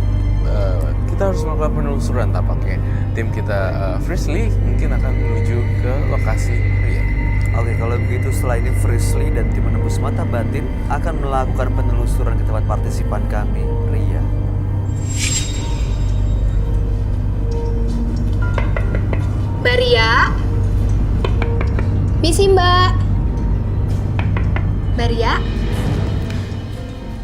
Kita harus melakukan penelusuran tampaknya. Tim kita Frisley mungkin akan menuju ke lokasi Ria. Oke, kalau begitu setelah ini Frisley dan tim menembus mata batin akan melakukan penelusuran ke tempat partisipan kami, Ria. Mbak Ria? Misi Mbak. Mbak Ria?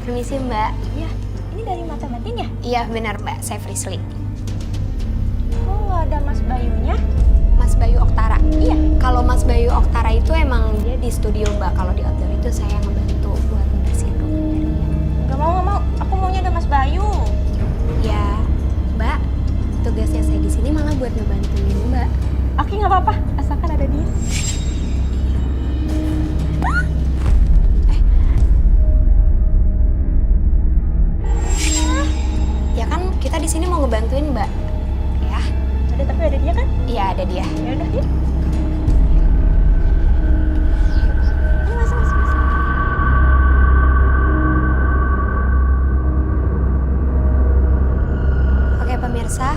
Permisi Mbak. Ya, ini dari mata batin ya? Iya benar Mbak, saya Frisley. Kok nggak ada Mas Bayunya? Mas Bayu Oktara. Iya. Kalau Mas Bayu Oktara itu emang dia di studio Mbak. Kalau di outdoor itu saya ngebantu buat ngebersihin rumahnya Ria. Nggak mau. Aku maunya ada Mas Bayu. Ya Mbak, tugasnya saya di sini malah buat ngebantuin Mbak. Oke, nggak apa-apa. Asalkan ada dia. Ya kan kita di sini mau ngebantuin Mbak. Ya. Tapi ada dia kan? Iya ada dia. Ya udah, yuk. Ayo, masuk. Oke pemirsa,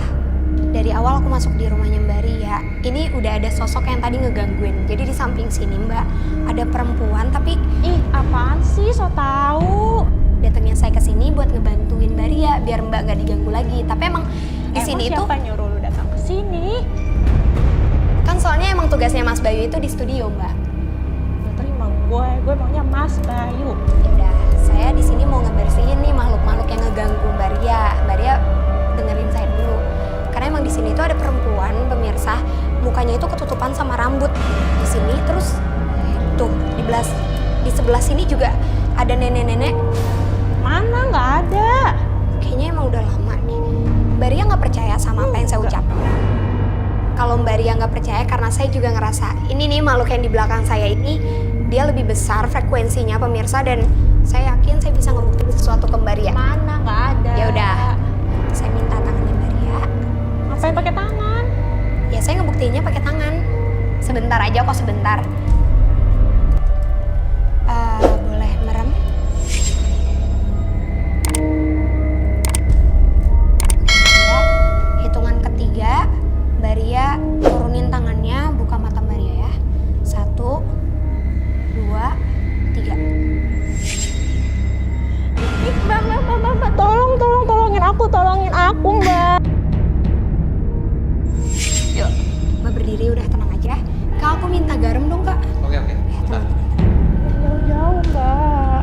dari awal aku masuk di rumahnya Mbak Ria, ini udah ada sosok yang tadi ngegangguin. Jadi di samping sini Mbak, ada perempuan tapi Ih, apaan sih? So tahu. datangnya saya ke sini buat ngebantuin Mbak Ria biar Mbak gak diganggu lagi. Tapi emang di sini itu siapa nyuruh lu datang ke sini? kan soalnya emang tugasnya Mas Bayu itu di studio Mbak. Lu terima gue maunya Mas Bayu. Ya udah, saya di sini mau ngebersihin nih makhluk-makhluk yang ngeganggu Mbak Ria. Mbak Ria dengerin saya dulu. Karena emang di sini tuh ada perempuan pemirsa, mukanya itu ketutupan sama rambut di sini. Terus tuh di sebelah sini juga ada nenek-nenek. Mana nggak ada? Kayaknya emang udah lama nih. Mbak Ria nggak percaya sama apa yang saya ucapkan. Kalau Mbak Ria nggak percaya karena saya juga ngerasa ini nih makhluk yang di belakang saya ini dia lebih besar frekuensinya pemirsa dan saya yakin saya bisa ngebuktiin sesuatu ke Mbak Ria. Mana nggak ada? Ya udah, saya minta tangannya Mbak Ria. Ngapain pakai tangan? Ya saya ngebuktiinnya pakai tangan. Sebentar aja kok sebentar. Boleh merem? Ya, hitungan ketiga, Mbak Ria turunin tangannya, buka mata Mbak Ria ya. 1, 2, 3. Mbak, tolongin aku, Mbak. Yuk, Mbak berdiri udah tenang aja. Kak, aku minta garam dong, Kak. Oke. Jauh-jauh, Mbak.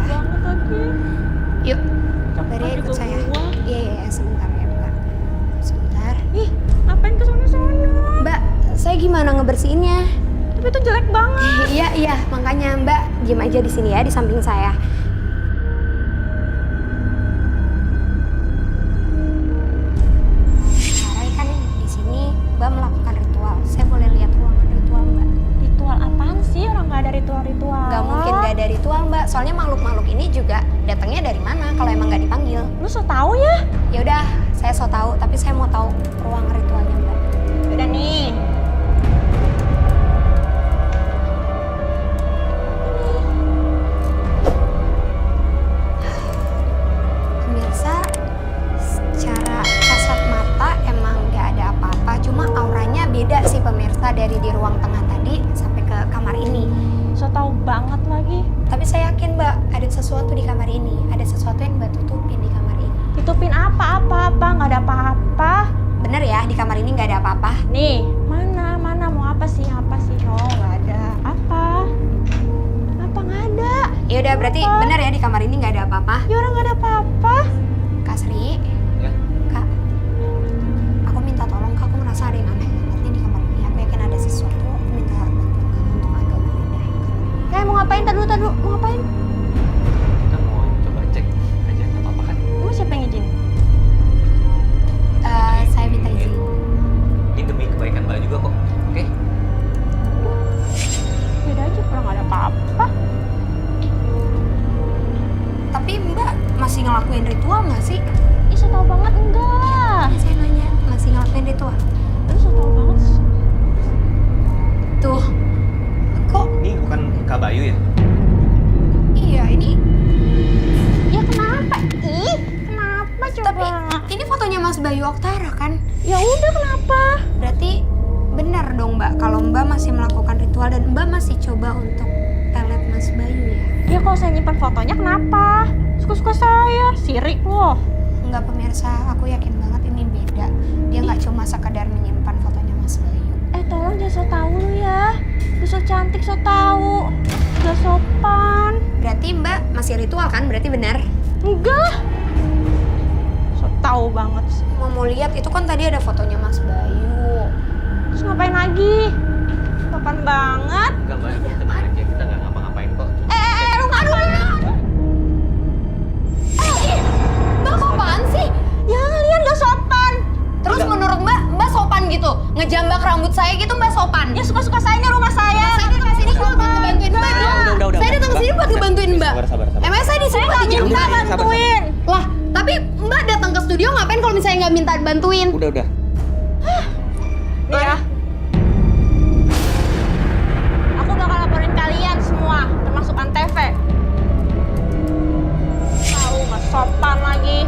Banget lagi. Yuk, Mbak Ria ikut saya. Iya, sebentar ya, Mbak. Sebentar. Ih, ngapain ke sono-sono? Mbak, saya gimana ngebersihinnya? Tapi itu jelek banget. Iya, makanya Mbak diam aja di sini ya, di samping saya. Sekarang kan di sini Mbak melakukan ritual. Saya boleh lihat ruangan ritual Mbak? Ritual apaan sih? Orang nggak ada ritual-ritual. Gak mungkin gak ada ritual Mbak. Soalnya makhluk-makhluk ini juga datangnya dari mana kalau emang gak dipanggil. Lu so tau ya? Ya udah, saya so tahu. Tapi saya mau tahu ruang ritualnya Mbak. Udah nih. dari di ruang tengah tadi sampai ke kamar ini. So tau banget lagi. Tapi saya yakin Mbak, ada sesuatu di kamar ini. Ada sesuatu yang Mbak tutupin di kamar ini. Tutupin apa? Nggak ada apa-apa. Bener ya, di kamar ini nggak ada apa-apa? Nih, mana mau apa sih? No, nggak ada. Apa nggak ada? Ya udah berarti bener ya di kamar ini nggak ada apa-apa. Ya orang nggak ada apa-apa. Kak Sri, Ya. Kak, aku minta tolong Kak, aku ngerasa ada yang aneh banget nih di kamar ini. Aku yakin ada sesuatu, aku minta bantuan Kak untuk agak menghindari. Mau ngapain? Tadi dulu. Mau ngapain? Kita mau coba cek aja nggak apa-apa kan? Emang siapa yang izin? Saya minta izin. Ini demi kebaikan Mbak juga kok. Oke? Yaudah aja, orang nggak ada apa-apa. Tapi Mbak masih ngelakuin ritual nggak sih? Ih, so tau banget enggak? Saya nanya, masih ngelakuin ritual? Lu so tau banget. Tuh, kok Ini bukan Kak Bayu ya? iya ini? Ya kenapa? Ih, kenapa coba? Tapi ini fotonya Mas Bayu Oktara kan? Ya udah, kenapa? Berarti benar dong Mbak, kalau Mbak masih melakukan ritual dan Mbak masih coba untuk pelet Mas Bayu ya? Ya kalau saya nyimpan fotonya kenapa? Suka-suka saya, sirik loh. Enggak pemirsa, aku yakin banget ini beda. Dia nggak cuma sekedar menyimpan fotonya Mas Bayu. Tolong jangan so tau lu ya. Lu so cantik so tau. Gak sopan. Berarti Mbak masih ritual kan? Berarti benar? Enggak. So tau banget sih. Mau lihat itu kan tadi ada fotonya Mas Bayu. Terus ngapain lagi? Sopan banget. Enggak Mbak, kita balik ya. Kita nggak ngapa-ngapain kok. Lu ngapain? Mbak kok apaan sih? Ya kalian gak sopan. Terus menurut Mbak sopan gitu? Ngejambak rambut saya gitu Mbak sopan? Ya suka-suka saya, ini rumah saya. Saya datang ke sini cuma buat ngebantuin Mbak. Udah. Saya datang ke sini buat ngebantuin Mbak. Sabar. Emangnya saya di sini buat Minta diminta bantuin. Lah, tapi Mbak datang ke studio ngapain kalau misalnya nggak minta bantuin? Udah. Nih ya. Aku bakal laporin kalian semua, termasuk Antv. Tahu nggak sopan lagi.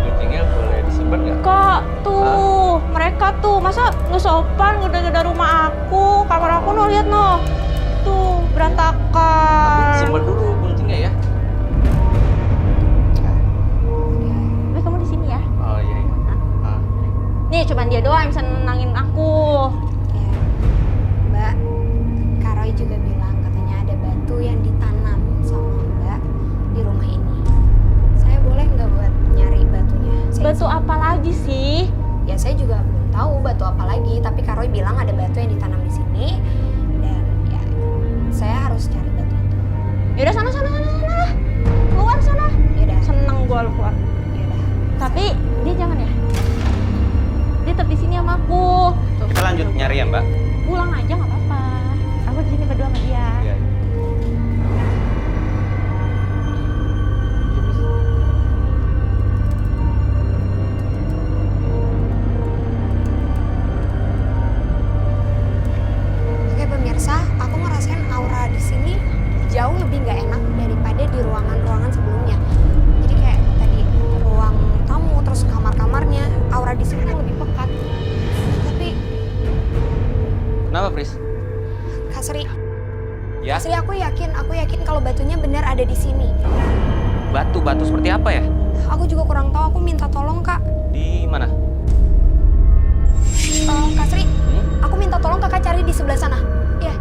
Meetingnya boleh disimpan nggak? Kak, tuh mereka tuh masa nggak sopan ngeda-ngeda rumah aku, kamar aku no lihat no, tuh berantakan. Simpan dulu guntingnya ya. Kamu di sini ya? Oh iya. Nih cuman dia doang yang bisa nenangin aku. Ya, Mbak, Kak Roy juga bilang katanya ada batu yang ditanam sama Mbak di rumah ini. Saya boleh nggak buat nyari batunya? Batu apa lagi sih? Ya saya juga belum tahu batu apa lagi, tapi Kak Roy bilang ada batu yang ditanam di sini dan ya saya harus cari batu itu. Yaudah sana. Keluar sana. Yaudah, Seneng gua lu keluar. yaudah. Tapi dia jangan ya. Dia tetap di sini sama aku. Tuh, Kita lanjut nyari ya Mbak. pulang aja nggak apa-apa. Aku di sini berdua sama dia. Iya. Oke pemirsa, aku ngerasain aura di sini jauh lebih nggak enak daripada di ruangan-ruangan sebelumnya. Jadi kayak tadi ruang tamu terus kamar-kamarnya, aura di sini lebih pekat. Tapi Kenapa, Pris? Kak Sri, Ya? Kak Sri aku yakin kalau batunya benar ada di sini. Batu seperti apa ya? Aku juga kurang tahu, aku minta tolong Kak. Di mana? Kak Sri, aku minta tolong Kakak cari di sebelah sana. Ya.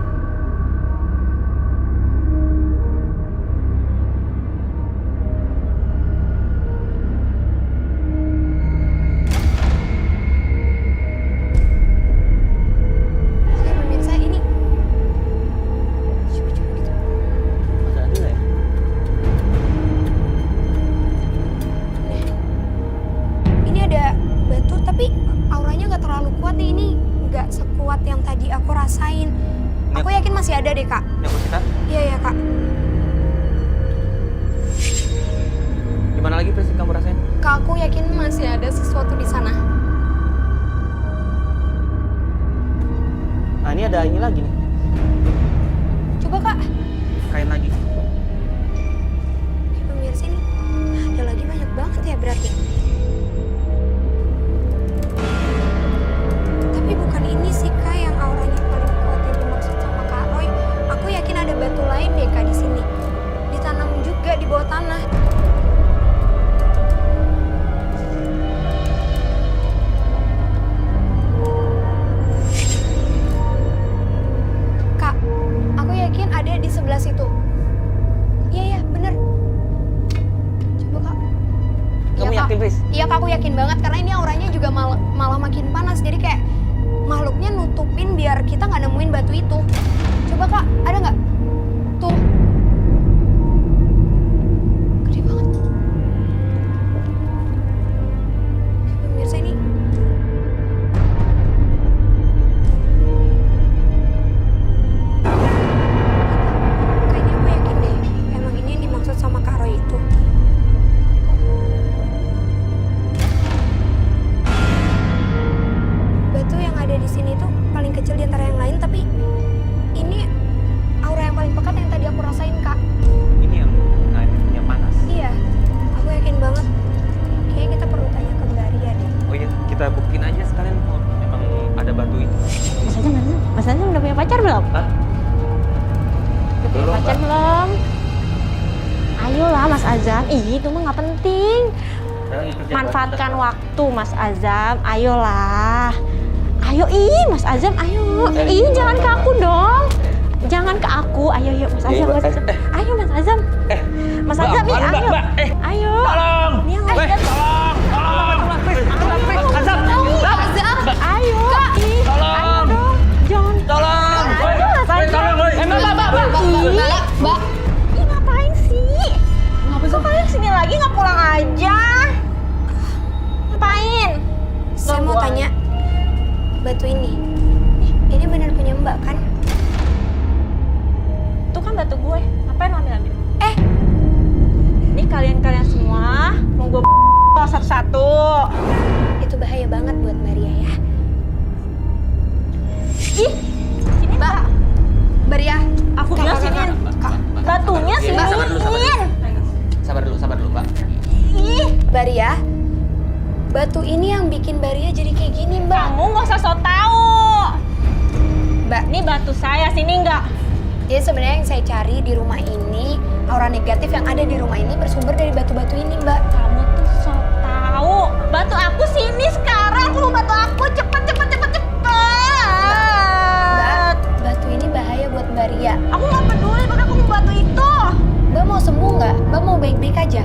Oke pemirsa, ini coba gitu. Masa ada ya? Ini ada batu tapi auranya nggak terlalu kuat nih, ini nggak sekuat yang tadi aku rasain. Aku yakin masih ada deh Kak. Ini aku kita. Iya ya Kak. Gimana lagi, Pris? Kamu rasain? Kak, aku yakin masih ada sesuatu di sana. Nah, ini ada ini lagi nih. Coba Kak. Kain lagi. Pemirsa ini ada lagi banyak banget ya berarti. Tapi bukan Iya Kak, aku yakin banget karena ini auranya juga malah makin panas. Jadi kayak makhluknya nutupin biar kita nggak nemuin batu itu. Coba Kak, ada nggak? Tuh. Gede banget. Pemirsa ini. Kayaknya aku yakin deh, emang ini yang dimaksud sama Kak Roy itu. Batu yang ada di sini tuh paling kecil di antara yang lain, tapi ini aura yang paling pekat yang tadi aku rasain, Kak. Ini yang punya panas. Iya, aku yakin banget. Kayaknya kita perlu tanya ke Mbak Ria deh. Oh iya, kita buktiin aja sekalian kalau memang ada batu itu. Mas Azam mana? Mas Azam udah punya pacar belum? Hah? Udah punya pacar belum? Ayolah Mas Azam, itu mah nggak penting. Manfaatkan waktu Mas Azam, ayolah. Ayo Mas Azam, ayo. Jangan ke aku dong. Jangan ke aku, ayo yuk Mas Azam, Mas Azam. Ayo Mas Azam. Mas Azam nih, ayo. Ayo. Tolong. Nih yang Mas Azam. Azam. Ayo. Tolong. Ayo dong. Jangan. Tolong. Ayo Mas Azam. Mbak. Ih, ngapain sih? Kok kalian kesini lagi nggak pulang aja? Ngapain? Saya mau tanya, batu ini benar punya Mbak kan? Itu kan batu gue. Ngapain lo ambil-ambil? Ini kalian semua mau gue satu-satu. Itu bahaya banget buat Mbak Ria ya. Ih, sini Mbak. Mbak Ria, Aku bilang sini. Batunya sini. Sabar dulu, Mbak. Ih, Mbak Ria, batu ini yang bikin Mbak Ria jadi kayak gini, Mbak. kamu nggak usah so tau. Mbak, Ini batu saya, sini nggak? jadi sebenarnya yang saya cari di rumah ini, aura negatif yang ada di rumah ini bersumber dari batu-batu ini, Mbak. Kamu tuh so tau. Batu aku sini sekarang. Kamu batu aku cepet. Mbak, batu ini bahaya buat Mbak Ria. Aku nggak peduli karena aku mau batu itu. Mbak mau sembuh nggak? Mbak mau baik-baik aja?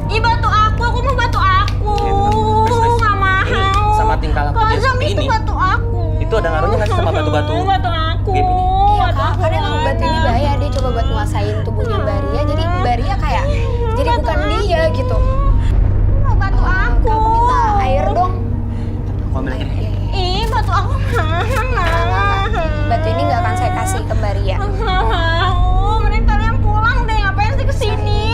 Ih, batu aku mau batu aku. Nggak mau. Ini sama tingkah laku dia Kazam seperti itu ini. batu aku. Itu ada ngaruhnya nggak sih sama batu-batu? Batu aku. Gini. Iya Batu Kak, aku karena emang batu ini ada. bahaya. Dia coba buat nguasain tubuhnya Mbak Ria, jadi Mbak Ria kayak jadi Batu bukan dia aku. gitu. Mau batu aku. Kak, aku minta air dong. Aku ambil Air, ini. iya, iya. Ih, batu aku mana? Batu ini nggak akan saya kasih ke Mbak Ria. Nggak mau. Mending kalian pulang deh. Ngapain sih kesini?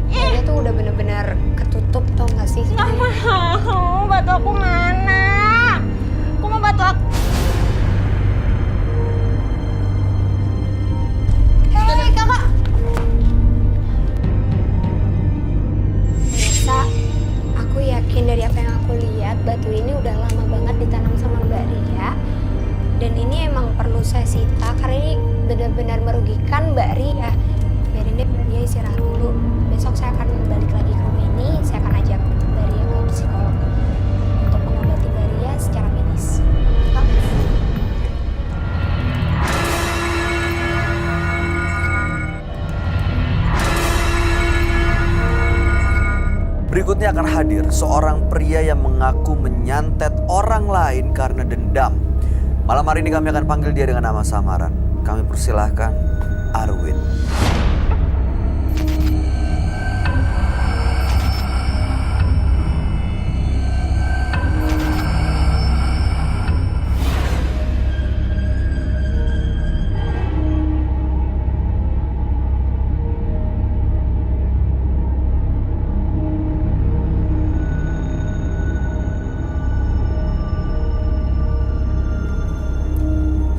Mbak Ria tuh udah bener-bener ketutup tau nggak sih? Nggak mau. Batu aku mana? Aku mau batu aku. Hei kakak. Pemirsa, aku yakin dari apa yang aku lihat batu ini udah lama banget ditanam sama Mbak Ria. Dan ini emang perlu saya sita karena ini benar-benar merugikan Mbak Ria. Biarin deh Mbak Ria istirahat dulu. Besok saya akan balik lagi ke rumah ini. Saya akan ajak Mbak Ria ke psikolog untuk mengobati Mbak Ria secara medis. Kak. Berikutnya akan hadir seorang pria yang mengaku menyantet orang lain karena dendam. Malam hari ini kami akan panggil dia dengan nama samaran. Kami persilahkan Arwin.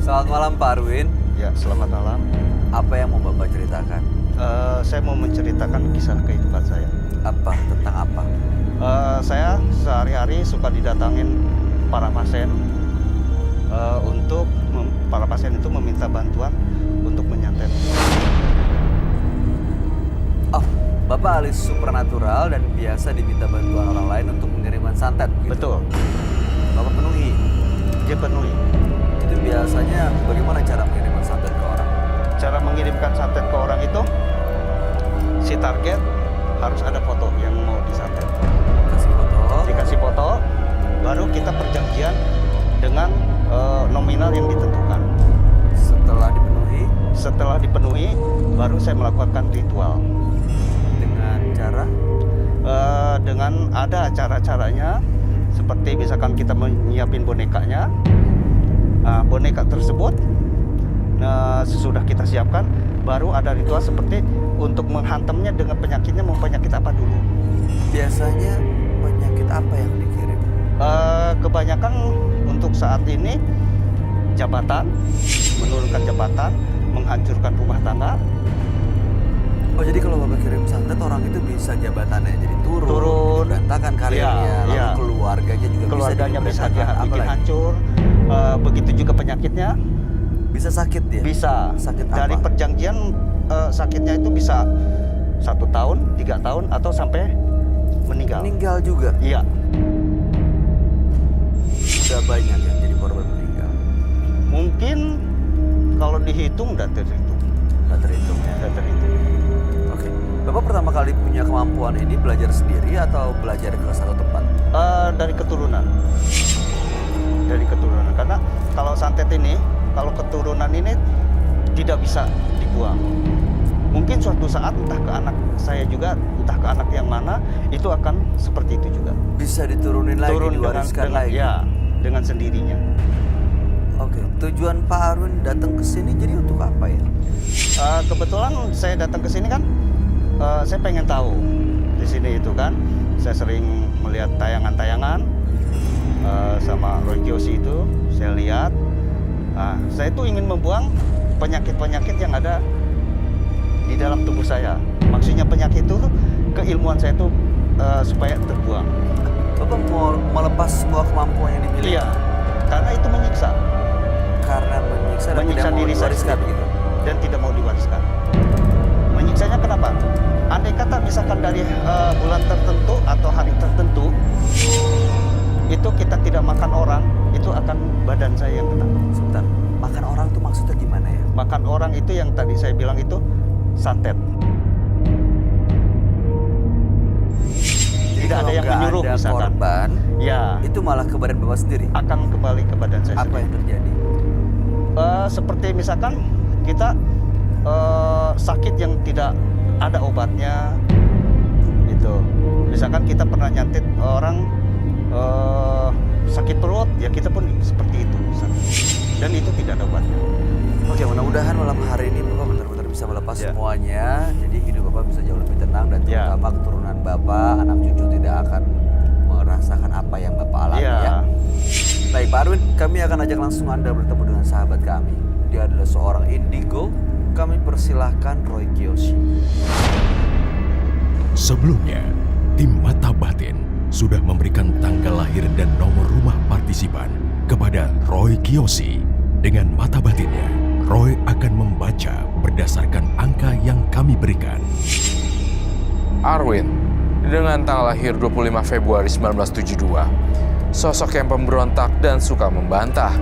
Selamat malam Pak Arwin. Ya, selamat malam. Apa yang mau Bapak ceritakan? Saya mau menceritakan kisah kehidupan saya. Apa? Tentang apa? Saya sehari-hari suka didatangin para pasien para pasien itu meminta bantuan untuk menyantet. Oh, Bapak ahli supernatural dan biasa diminta bantuan orang lain untuk mengirimkan santet. Gitu? Betul, Bapak penuhi. dia penuhi. Itu biasanya bagaimana cara mengirimkan santet ke orang? Cara mengirimkan santet ke orang itu, si target harus ada foto yang mau disantet. Kasih foto nominal yang ditentukan. Setelah dipenuhi, baru saya melakukan ritual. dengan cara Dengan ada cara-caranya, seperti misalkan kita menyiapin bonekanya. Nah, boneka tersebut sesudah kita siapkan, baru ada ritual seperti untuk menghantamnya dengan penyakitnya, mau penyakit apa dulu. biasanya penyakit apa yang dikirim? Kebanyakan untuk saat ini jabatan, menurunkan jabatan, menghancurkan rumah tangga. Oh, jadi kalau Bapak kirim santet, orang itu bisa jabatannya jadi turun, berantakan karirnya, lalu iya. keluarganya juga Keluarganya bisa bisa dia bikin hancur. Begitu juga penyakitnya bisa sakit dia. bisa. Sakit Dari apa? perjanjian sakitnya itu bisa 1 tahun, 3 tahun, atau sampai meninggal. Meninggal juga. Iya. Udah banyak yang jadi korban meninggal. Mungkin kalau dihitung udah terhitung. Nggak terhitung ya. Udah terhitung. Oke. Bapak pertama kali punya kemampuan ini belajar sendiri atau belajar ke satu tempat? Dari keturunan. Dari keturunan. Karena kalau santet ini, kalau keturunan ini tidak bisa dibuang. Mungkin suatu saat entah ke anak saya juga, entah ke anak yang mana, itu akan seperti itu juga. Bisa diturunin lagi, Turun diwariskan lagi. ya, dengan sendirinya. Oke. Tujuan Pak Arwin datang ke sini jadi untuk apa ya? Kebetulan saya datang ke sini kan, saya pengen tahu di sini itu kan. Saya sering melihat tayangan-tayangan sama Roy Kiyoshi itu, saya lihat. Saya tuh ingin membuang penyakit-penyakit yang ada di dalam tubuh saya. Maksudnya penyakit itu, keilmuan saya itu supaya terbuang. Bapak mau melepas semua kemampuan yang dimiliki? Iya, karena itu menyiksa. Karena menyiksa dan Menyiksa tidak mau diri saya diwariskan sendiri. gitu. Dan tidak mau diwariskan. Menyiksanya kenapa? Andai kata misalkan dari bulan tertentu atau hari tertentu, itu kita tidak makan orang, itu akan badan saya yang kena. Sebentar, makan orang tuh maksudnya gimana ya? Makan orang itu yang tadi saya bilang itu santet. Tidak ada yang menyuruh ada misalkan. korban, Ya, itu malah ke badan Bapak sendiri. akan kembali ke badan saya Apa sendiri. yang terjadi? Seperti misalkan kita sakit yang tidak ada obatnya, gitu. Misalkan kita pernah nyantet orang sakit perut, ya kita pun seperti itu, misalkan. Dan itu tidak ada obatnya. Oke, mudah-mudahan malam hari ini Bapak benar-benar bisa melepas Ya. semuanya. Jadi hidup Bapak bisa jauh lebih tenang dan Ya. terutama keturunan Bapak, anak cucu tidak akan merasakan apa yang Bapak alami Ya. ya. Baik Pak Arwin, kami akan ajak langsung Anda bertemu dengan sahabat kami. Dia adalah seorang indigo. Kami persilahkan Roy Kiyoshi. Sebelumnya, tim Mata Batin sudah memberikan tanggal lahir dan nomor rumah partisipan kepada Roy Kiyoshi. Dengan mata batinnya, Roy akan membaca berdasarkan angka yang kami berikan. Arwin, dengan tanggal lahir 25 Februari 1972, sosok yang pemberontak dan suka membantah.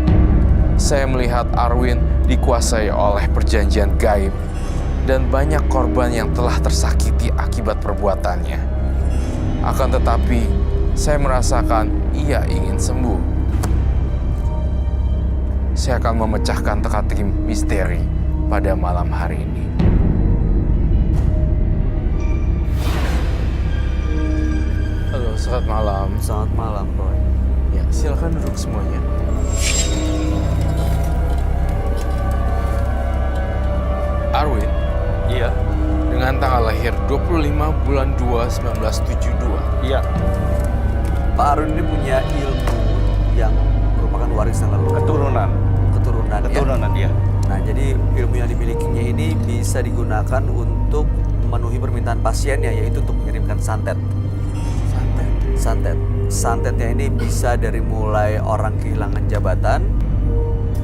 Saya melihat Arwin dikuasai oleh perjanjian gaib dan banyak korban yang telah tersakiti akibat perbuatannya. Akan tetapi, saya merasakan ia ingin sembuh. Saya akan memecahkan teka-teki misteri pada malam hari ini. Halo, selamat malam. Selamat malam Roy. Ya, silakan duduk semuanya. Arwin, Iya, dengan tanggal lahir 25 bulan 2 1972. iya. Pak Arwin ini punya ilmu yang merupakan warisan leluhur. Keturunan, Keturunan ya. iya. Nah, jadi ilmu yang dimilikinya ini bisa digunakan untuk memenuhi permintaan pasiennya, yaitu untuk mengirimkan santet. Santetnya ini bisa dari mulai orang kehilangan jabatan,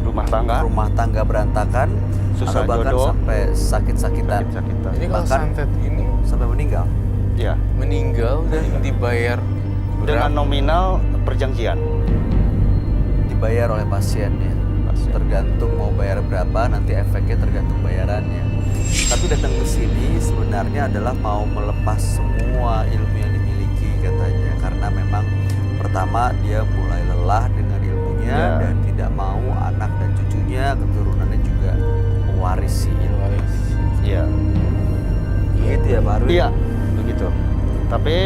Rumah tangga, rumah tangga berantakan, Susah atau bahkan jodoh. sampai sakit-sakitan, sakit-sakitan. Ini kalau Bahkan- santet ini sampai meninggal. Iya. meninggal dan dibayar Dengan nominal perjanjian. Dibayar oleh pasiennya. Tergantung mau bayar berapa, nanti efeknya tergantung bayarannya. Tapi datang ke sini sebenarnya adalah mau melepas semua ilmu yang dimiliki katanya. Karena memang pertama dia mulai lelah dengan ilmunya. ilmunya Ya. dan tidak mau anak dan cucunya, keturunannya juga mewarisi ilmu. Iya. Gitu ya Pak Arwin? Iya, begitu. Tapi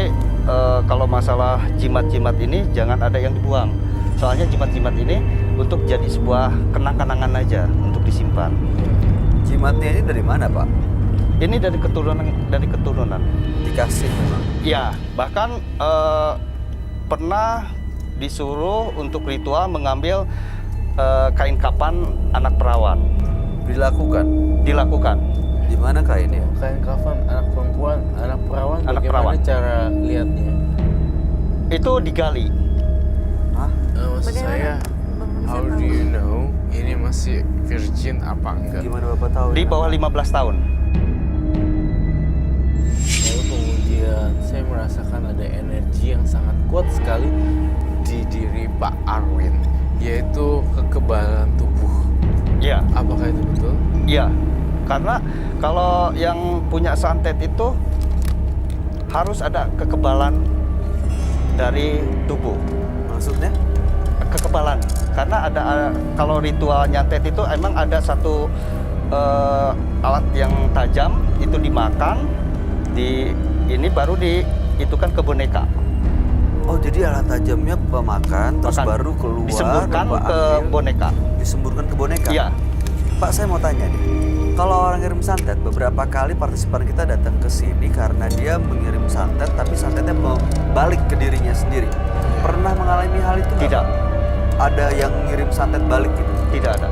kalau masalah jimat-jimat ini jangan ada yang dibuang. Soalnya jimat-jimat ini untuk jadi sebuah kenang-kenangan aja untuk disimpan. Jimatnya ini dari mana Pak? Ini dari keturunan. Dikasih memang. Iya, bahkan pernah disuruh untuk ritual mengambil kain kapan anak perawan. Dilakukan. Di mana kainnya? Kain kafan anak perempuan, anak perawan, Anak bagaimana perawan. cara lihatnya? Itu digali. Hah? Maksud Bagaimana? saya, Bagaimana how saya do tahu? you know ini masih virgin apa enggak? Gimana Bapak tahu? Di bawah 15 tahun. Lalu kemudian saya merasakan ada energi yang sangat kuat sekali di diri Pak Arwin, yaitu kekebalan tubuh. Iya. Apakah itu betul? Iya, karena kalau yang punya santet itu harus ada kekebalan dari tubuh. Maksudnya? Kekebalan, karena ada kalau ritual nyantet itu emang ada satu alat yang tajam itu dimakan, ini baru diitukan ke boneka. Oh jadi alat tajamnya pemakan, terus Makan. baru keluar Disemburkan dan Pak ke ambil, boneka. disemburkan ke boneka? Iya. Pak saya mau tanya nih, kalau orang ngirim santet, beberapa kali partisipan kita datang ke sini karena dia mengirim santet, tapi santetnya mau balik ke dirinya sendiri. Pernah mengalami hal itu? nggak, Tidak. Pak? Ada yang ngirim santet balik gitu? Tidak ada.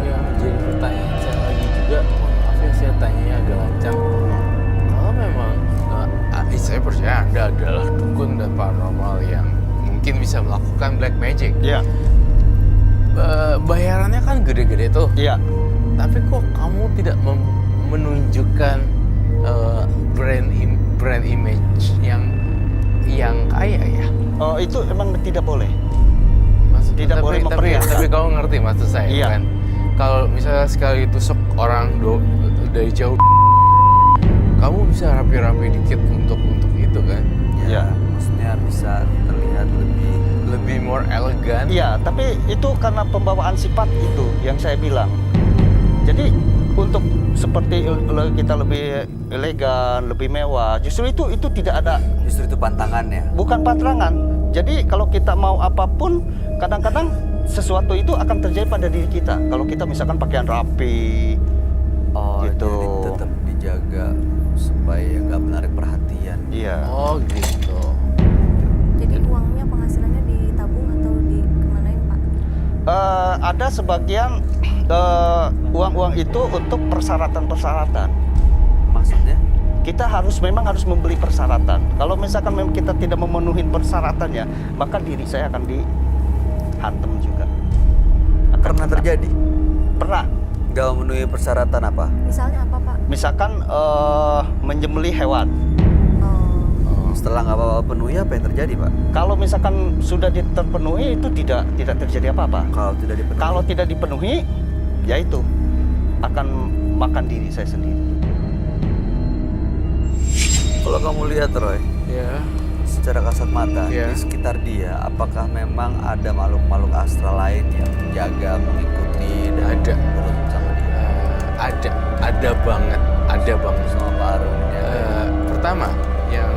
Yang menjadi pertanyaan saya lagi juga, mohon maaf ya saya tanyanya agak lancang. Kalau memang saya percaya Anda adalah dukun dan paranormal yang mungkin bisa melakukan black magic. Iya. Bayarannya kan gede-gede tuh. Iya. Tapi kok kamu tidak menunjukkan brand image yang kaya ya? Oh, itu emang tidak boleh. Tidak boleh memperlihatkan. tapi kamu ngerti maksud saya Iya. kan? Kalau misalnya sekali tusuk orang dari jauh, kamu bisa rapi-rapi dikit untuk itu kan? Iya. Maksudnya bisa terlihat Lebih more elegan. Iya, tapi itu karena pembawaan sifat itu yang saya bilang. Jadi untuk seperti kita lebih elegan, lebih mewah, justru itu tidak ada, justru itu pantangannya. bukan pantangan. Jadi kalau kita mau apapun, kadang-kadang sesuatu itu akan terjadi pada diri kita. Kalau kita misalkan pakaian rapi, Oh, gitu. jadi tetap dijaga supaya nggak menarik perhatian. Iya. Oh gitu. Jadi uangnya penghasilannya ditabung atau kemanain Pak? Ada sebagian uang-uang itu untuk persyaratan-persyaratan. Maksudnya? Kita memang harus membeli persyaratan. Kalau misalkan memang kita tidak memenuhi persyaratannya, maka diri saya akan dihantam juga. Pernah terjadi? Pernah. Nggak memenuhi persyaratan apa? Misalnya apa Pak? Misalkan menyembelih hewan. Oh, Setelah nggak apa-apa penuhi, apa yang terjadi Pak? Kalau misalkan sudah terpenuhi itu tidak terjadi apa-apa. Kalau tidak dipenuhi? Kalau tidak dipenuhi, ya itu akan makan diri saya sendiri. Kalau kamu lihat Roy, Ya. secara kasat mata Iya. di sekitar dia, apakah memang ada makhluk-makhluk astral lain yang menjaga, mengikuti dan Ada. menurut sama dia? Ada banget Sama Pak Arwin ya. Pertama yang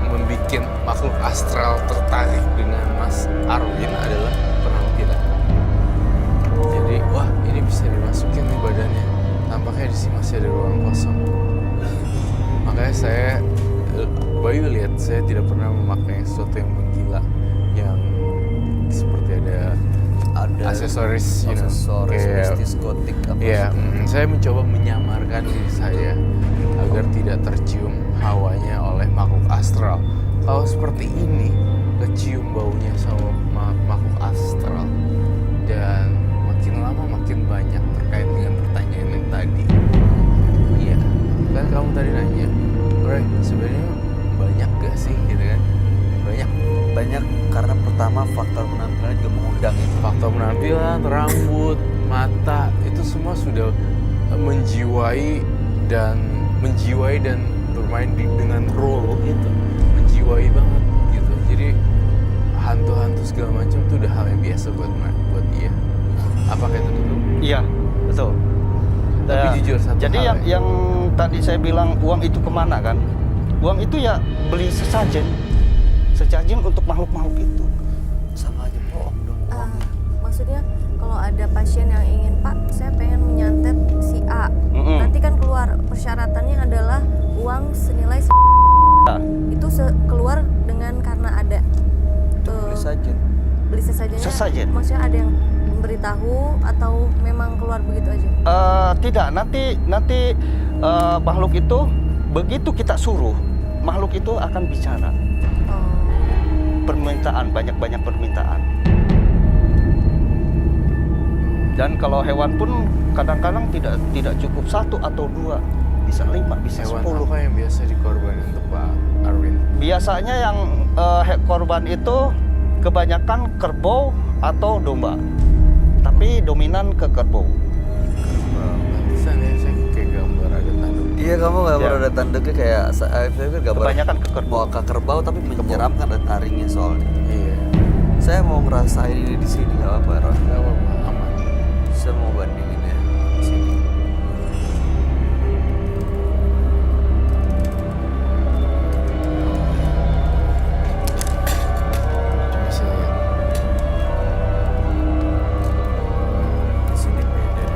membuat makhluk astral tertarik dengan Mas Arwin adalah penampilan. Jadi wah ini bisa dimasukin nih badannya. Tampaknya di sini masih ada ruang kosong. Makanya Bayu lihat saya tidak pernah memakai sesuatu yang menggila, yang seperti ada aksesoris, kayak diskotik apa ya, saya mencoba menyamarkan diri saya agar tidak tercium hawanya oleh makhluk astral. Kalau seperti ini, kecium baunya sama makhluk astral. Dan makin lama makin banyak terkait dengan pertanyaan yang tadi. Iya, kan kamu tadi nanya, Roy, sebenarnya banyak gak sih gitu kan? banyak karena pertama faktor penampilan juga mengundang itu. Faktor penampilan, rambut, mata itu semua sudah menjiwai dan bermain dengan role itu, menjiwai banget gitu. hantu-hantu segala macam tuh udah hal yang biasa buat dia. Apakah itu betul? Iya, betul. Tapi jujur satu jadi hal yang tadi saya bilang uang itu kemana kan? Uang itu ya beli sesajen untuk makhluk-makhluk itu. Sama aja bohong dong uangnya. Maksudnya kalau ada pasien yang ingin, Pak, saya pengen menyantet si A. Nanti kan keluar persyaratannya adalah uang senilai itu keluar dengan karena ada Beli saja. beli sesajennya. Sesajen. Maksudnya ada yang memberitahu atau memang keluar begitu aja? Tidak, nanti makhluk itu begitu kita suruh, makhluk itu akan bicara. Permintaan, banyak permintaan. Dan kalau hewan pun kadang-kadang tidak cukup 1 atau 2, bisa 5, bisa hewan 10. apa yang biasa dikorbanin untuk Pak Arwin? Biasanya yang korban itu kebanyakan kerbau atau domba. Tapi dominan ke kerbau. Pantesan ya saya kayak gambar ada tanduk. Iya, kamu gambar Ya. ada tanduknya kayak saya pikir gambar Kebanyakan ke kerbau. mau ke kerbau tapi menyeramkan ada taringnya soalnya. Iya. Saya mau ngerasain ini di sini nggak apa-apa, Ron. Gak apa-apa, aman. Saya mau bandingin ya di sini. Coba saya lihat. Di sini beda.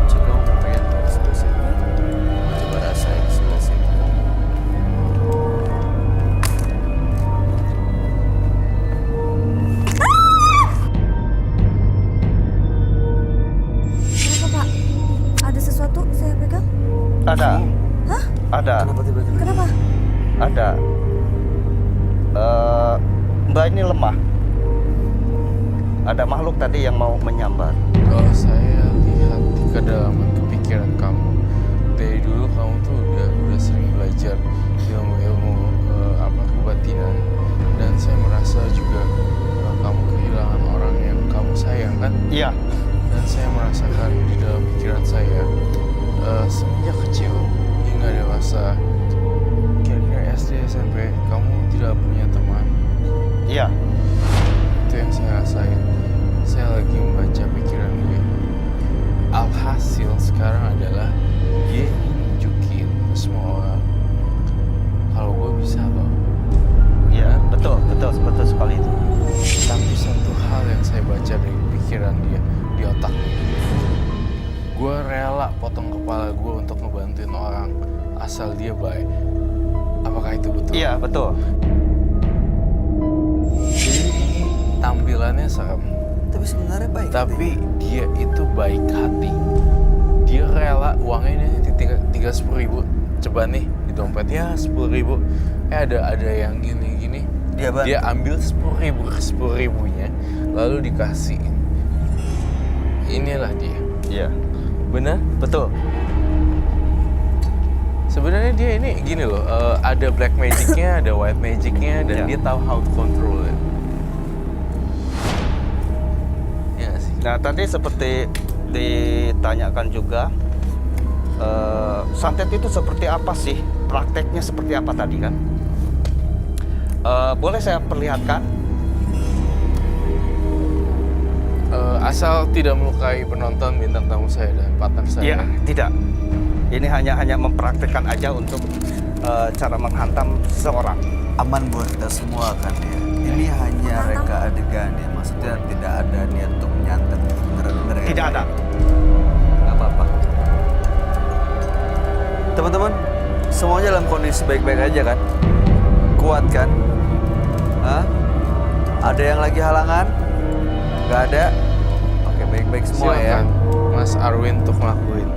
Coba kamu mau pengen di sebelah sini. Coba rasain di sebelah sini. Kenapa, Pak? Ada sesuatu saya pegang? Ada. Hah? Ada. Kenapa tiba-tiba? Kenapa? Ada. Mbak ini lemah. Ada makhluk tadi yang mau menyambar. Kalau saya lihat di kedalaman kepikiran kamu, dari dulu kamu tuh udah sering belajar ilmu-ilmu kebatinan, dan saya merasa juga kamu kehilangan orang yang kamu sayang kan? Iya. Dan saya merasakan di dalam pikiran saya semenjak kecil hingga dewasa, kira-kira SD SMP, kamu tidak punya teman. Iya. Itu yang saya rasain. Saya lagi membaca pikiran dia. Alhasil sekarang adalah dia nunjukin ke semua orang kalau gue bisa loh. Iya, betul sekali itu. Tapi satu hal yang saya baca dari pikiran dia di otaknya, gue rela potong kepala gue untuk ngebantuin orang asal dia baik. Apakah itu betul? Iya, betul. Jadi ini tampilannya serem, Tapi sebenarnya baik. tapi dia itu baik hati. Dia rela uangnya ini tinggal 10.000. Coba nih di dompetnya 10.000. Ada yang gini. Dia bantu. Dia ambil 10.000-nya lalu dikasihin. Inilah dia. Iya. Benar? Betul. Sebenarnya dia ini gini loh, ada black magicnya, ada white magicnya, dan Ya. dia tahu how to control it. Ya nggak sih? Nah, tadi seperti ditanyakan juga, santet itu seperti apa sih? Prakteknya seperti apa tadi kan? Boleh saya perlihatkan? Asal tidak melukai penonton, bintang tamu saya dan partner saya. Iya, tidak. Ini hanya mempraktekkan aja untuk cara menghantam seorang. Aman buat kita semua kan ya. Ini hanya reka adegan ya. Maksudnya tidak ada niat untuk menyantet. Bener-bener ya. Tidak ada. Nggak apa-apa. Teman-teman, semuanya dalam kondisi baik-baik aja kan? Kuat kan? Hah? Ada yang lagi halangan? Nggak ada? Oke, baik-baik semua ya. Silakan Mas Arwin untuk ngelakuin.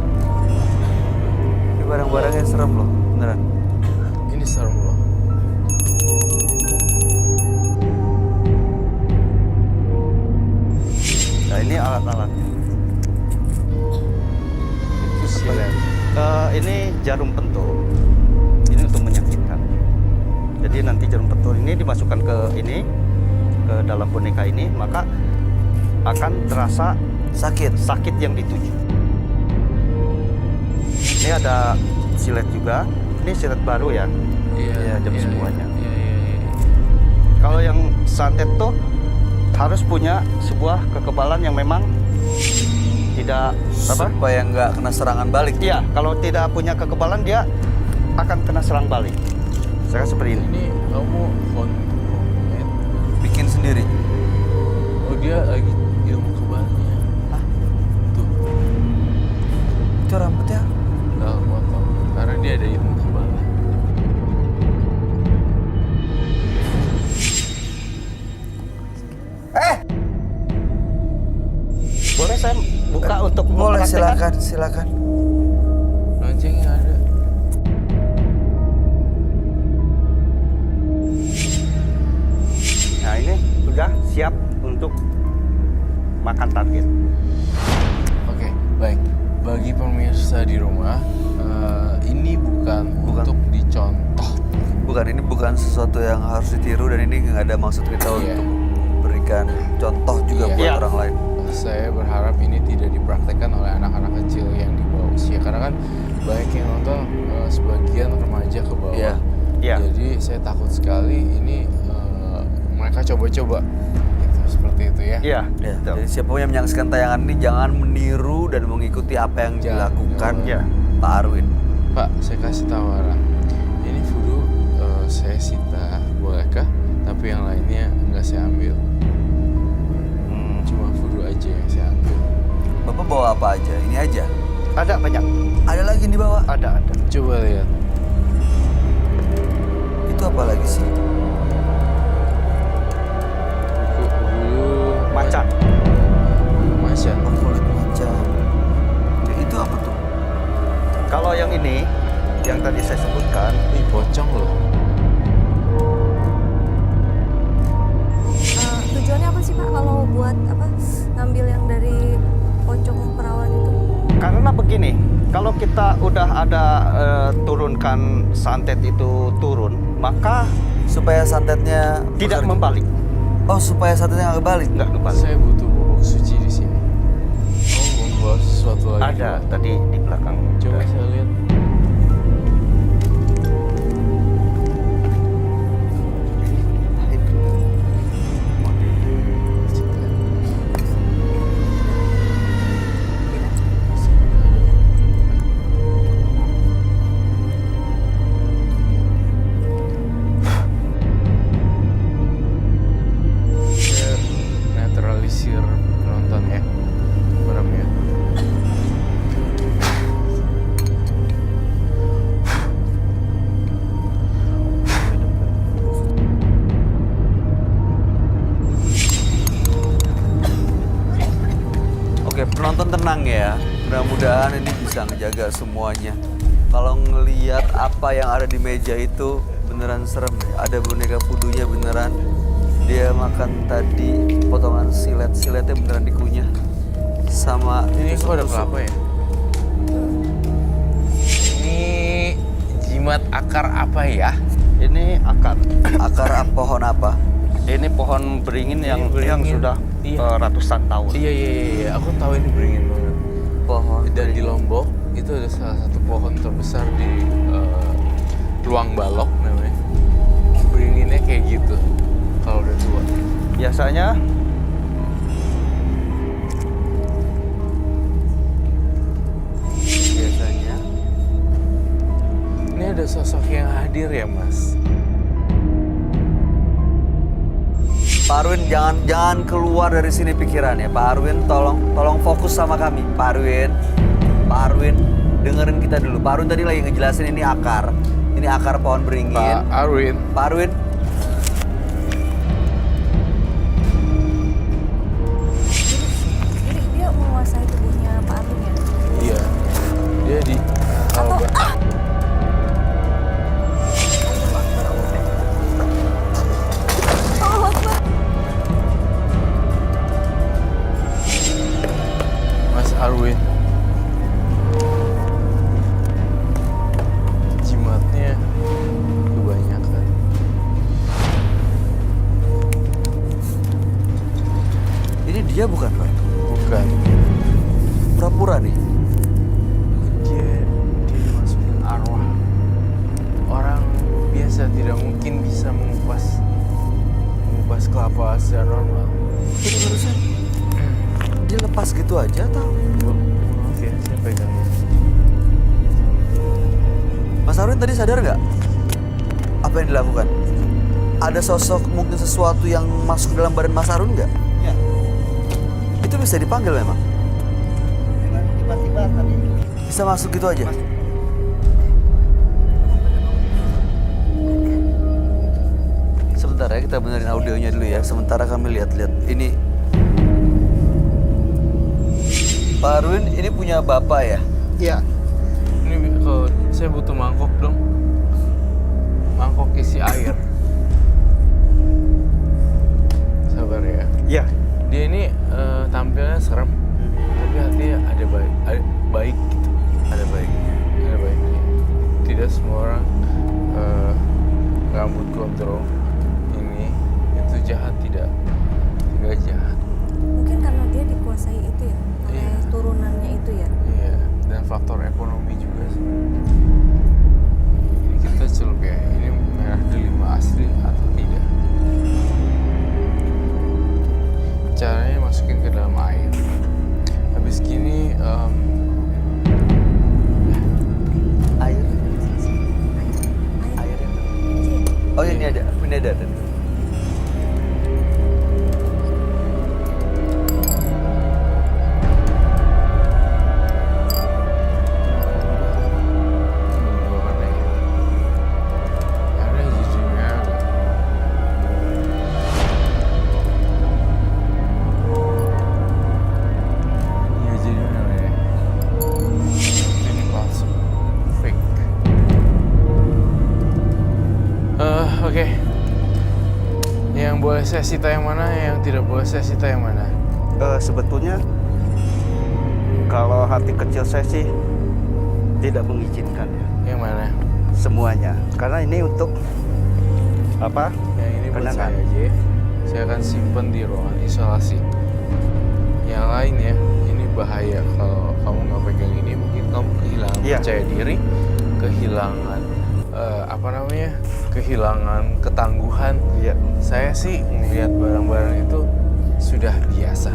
Ini barang-barangnya serem loh, beneran. Ini serem loh. Nah, ini alat-alatnya. Itu silet. Ini jarum pentul. Ini untuk menyakitkan. Jadi nanti jarum pentul ini dimasukkan ke dalam boneka ini, maka akan terasa sakit yang dituju. Ini ada silet juga. Ini silet baru ya. Iya, jam semuanya. Iya. Kalau yang santet tuh harus punya sebuah kekebalan yang memang tidak apa? Supaya nggak kena serangan balik. Iya, kalau tidak punya kekebalan dia akan kena serang balik. Saya seperti ini. Ini kamu handmade. Bikin sendiri. Oh, dia lagi ilmu kebalnya. Hah? Tuh, Itu rambutnya nggak potong. Karena dia ada ilmu kebalnya. Boleh saya buka untuk boleh, mempraktekkan? silakan. Loncengnya ada. Nah ini sudah siap untuk makan target. Oke, baik. Bagi pemirsa di rumah, ini bukan untuk dicontoh. Bukan, ini bukan sesuatu yang harus ditiru dan ini nggak ada maksud kita Iya. untuk berikan contoh juga Iya. buat Iya. orang lain. Saya berharap ini tidak dipraktekkan oleh anak-anak kecil yang di bawah usia, karena kan banyak yang nonton sebagian remaja ke bawah. Iya. Iya. Jadi saya takut sekali ini mereka coba-coba gitu, seperti itu ya. Iya. Ya, betul. jadi siapapun yang menyaksikan tayangan ini jangan meniru dan mengikuti apa yang Jangan, dilakukan Iya. Pak Arwin. Pak, saya kasih tawaran. Ini voodoo saya sita, bolehkah? Tapi yang lainnya nggak saya ambil. Cuma voodoo aja yang saya ambil. Bapak bawa apa aja? Ini aja. Ada banyak. Ada lagi di bawah. Ada. Coba lihat. Itu apa lagi sih? Voodoo Macan. macan. Oh, kulit macan. Ya, itu apa tuh? Kalau yang ini, yang tadi saya sebutkan, Ih, pocong loh. Tujuannya apa sih Pak kalau buat apa ngambil yang dari pocong perawan itu? karena begini, kalau kita udah ada turunkan santet itu turun, maka Supaya santetnya tidak bekerja. membalik, Oh, supaya santetnya nggak kebalik. nggak kebalik. Saya butuh bubuk suci di sini. Oh, membawa sesuatu lagi. Ada Pak. tadi di belakang. Coba saya lihat. Saya netralisir penonton ya, merem ya. Oke, penonton tenang ya. Mudah-mudahan ini bisa ngejaga semuanya. Kalau ngelihat apa yang ada di meja itu beneran serem ya. Ada boneka pudunya beneran. Dia makan tadi potongan siletnya beneran dikunyah. Sama Ini kok ada tusuk-tusuk. kelapa ya? Ini jimat akar apa ya? Ini akar. Akar pohon apa? Ini pohon beringin yang beringin. sudah Iya. ratusan tahun. Iya. Aku tahu ini beringin banget. Pohon. Dan di Lombok itu ada salah satu pohon terbesar di Luang Balok namanya. Beringinnya kayak gitu kalau udah tua. Biasanya Biasanya. Ini ada sosok yang hadir ya, Mas. Pak Arwin jangan keluar dari sini pikirannya. Pak Arwin tolong fokus sama kami. Pak Arwin dengerin kita dulu. Pak Arwin tadi lagi ngejelasin ini akar. Ini akar pohon beringin. Pak Arwin. Pak Arwin. Jadi dia menguasai tubuhnya Pak Arwin ya? Iya. Dia di kalau Mas Arwin. Jimatnya kebanyakan. Ini dia bukan, Pak? Bukan. Pura-pura nih. Dia dimasukin arwah. Orang biasa tidak mungkin bisa mengupas bas kelapa secara normal. Itu barusan dia lepas gitu aja atau? Oke, saya pegang. Mas Arwin tadi sadar nggak apa yang dilakukan? Ada sosok mungkin sesuatu yang masuk dalam badan Mas Arwin nggak? Ya. Itu bisa dipanggil memang? Dengan tiba-tiba tadi. Bisa masuk gitu aja? Sebentar ya, kita benerin audionya dulu ya. Sementara kami lihat-lihat. Ini Pak Arwin, ini punya Bapak ya? Iya. Ini kalau saya butuh mangkok dong. Mangkok isi air. Sabar ya. Iya. Dia ini tampilnya serem, tapi hatinya ada baik gitu. Ada baiknya. Ada baiknya. Tidak semua orang rambut gondrong ini itu jahat, tidak jahat. Mungkin karena dia dikuasai itu ya, oleh Iya. turunannya itu ya. Iya, dan faktor ekonomi juga sih. Ini kita celup ya, ini merah delima asli atau tidak. Caranya masukin ke dalam air. Habis gini, Air. Air. Oh ini ada. Ini ada. dua warna ya. Ada jadinya ada. Iya jadinya ada ya. Ini palsu, fake. Oke. Yang boleh saya sita yang mana, yang tidak boleh saya sita yang mana? Sebetulnya kalau hati kecil saya sih tidak mengizinkan ya Yang mana? semuanya, karena ini untuk apa? Yang ini buat Kenangan. saya aja. Saya akan simpen di ruangan isolasi. Yang lain ya, ini bahaya kalau kamu nggak pegang ini, mungkin kamu kehilangan Iya. percaya diri, kehilangan kehilangan ketangguhan. Iya. Saya sih melihat barang-barang itu sudah biasa.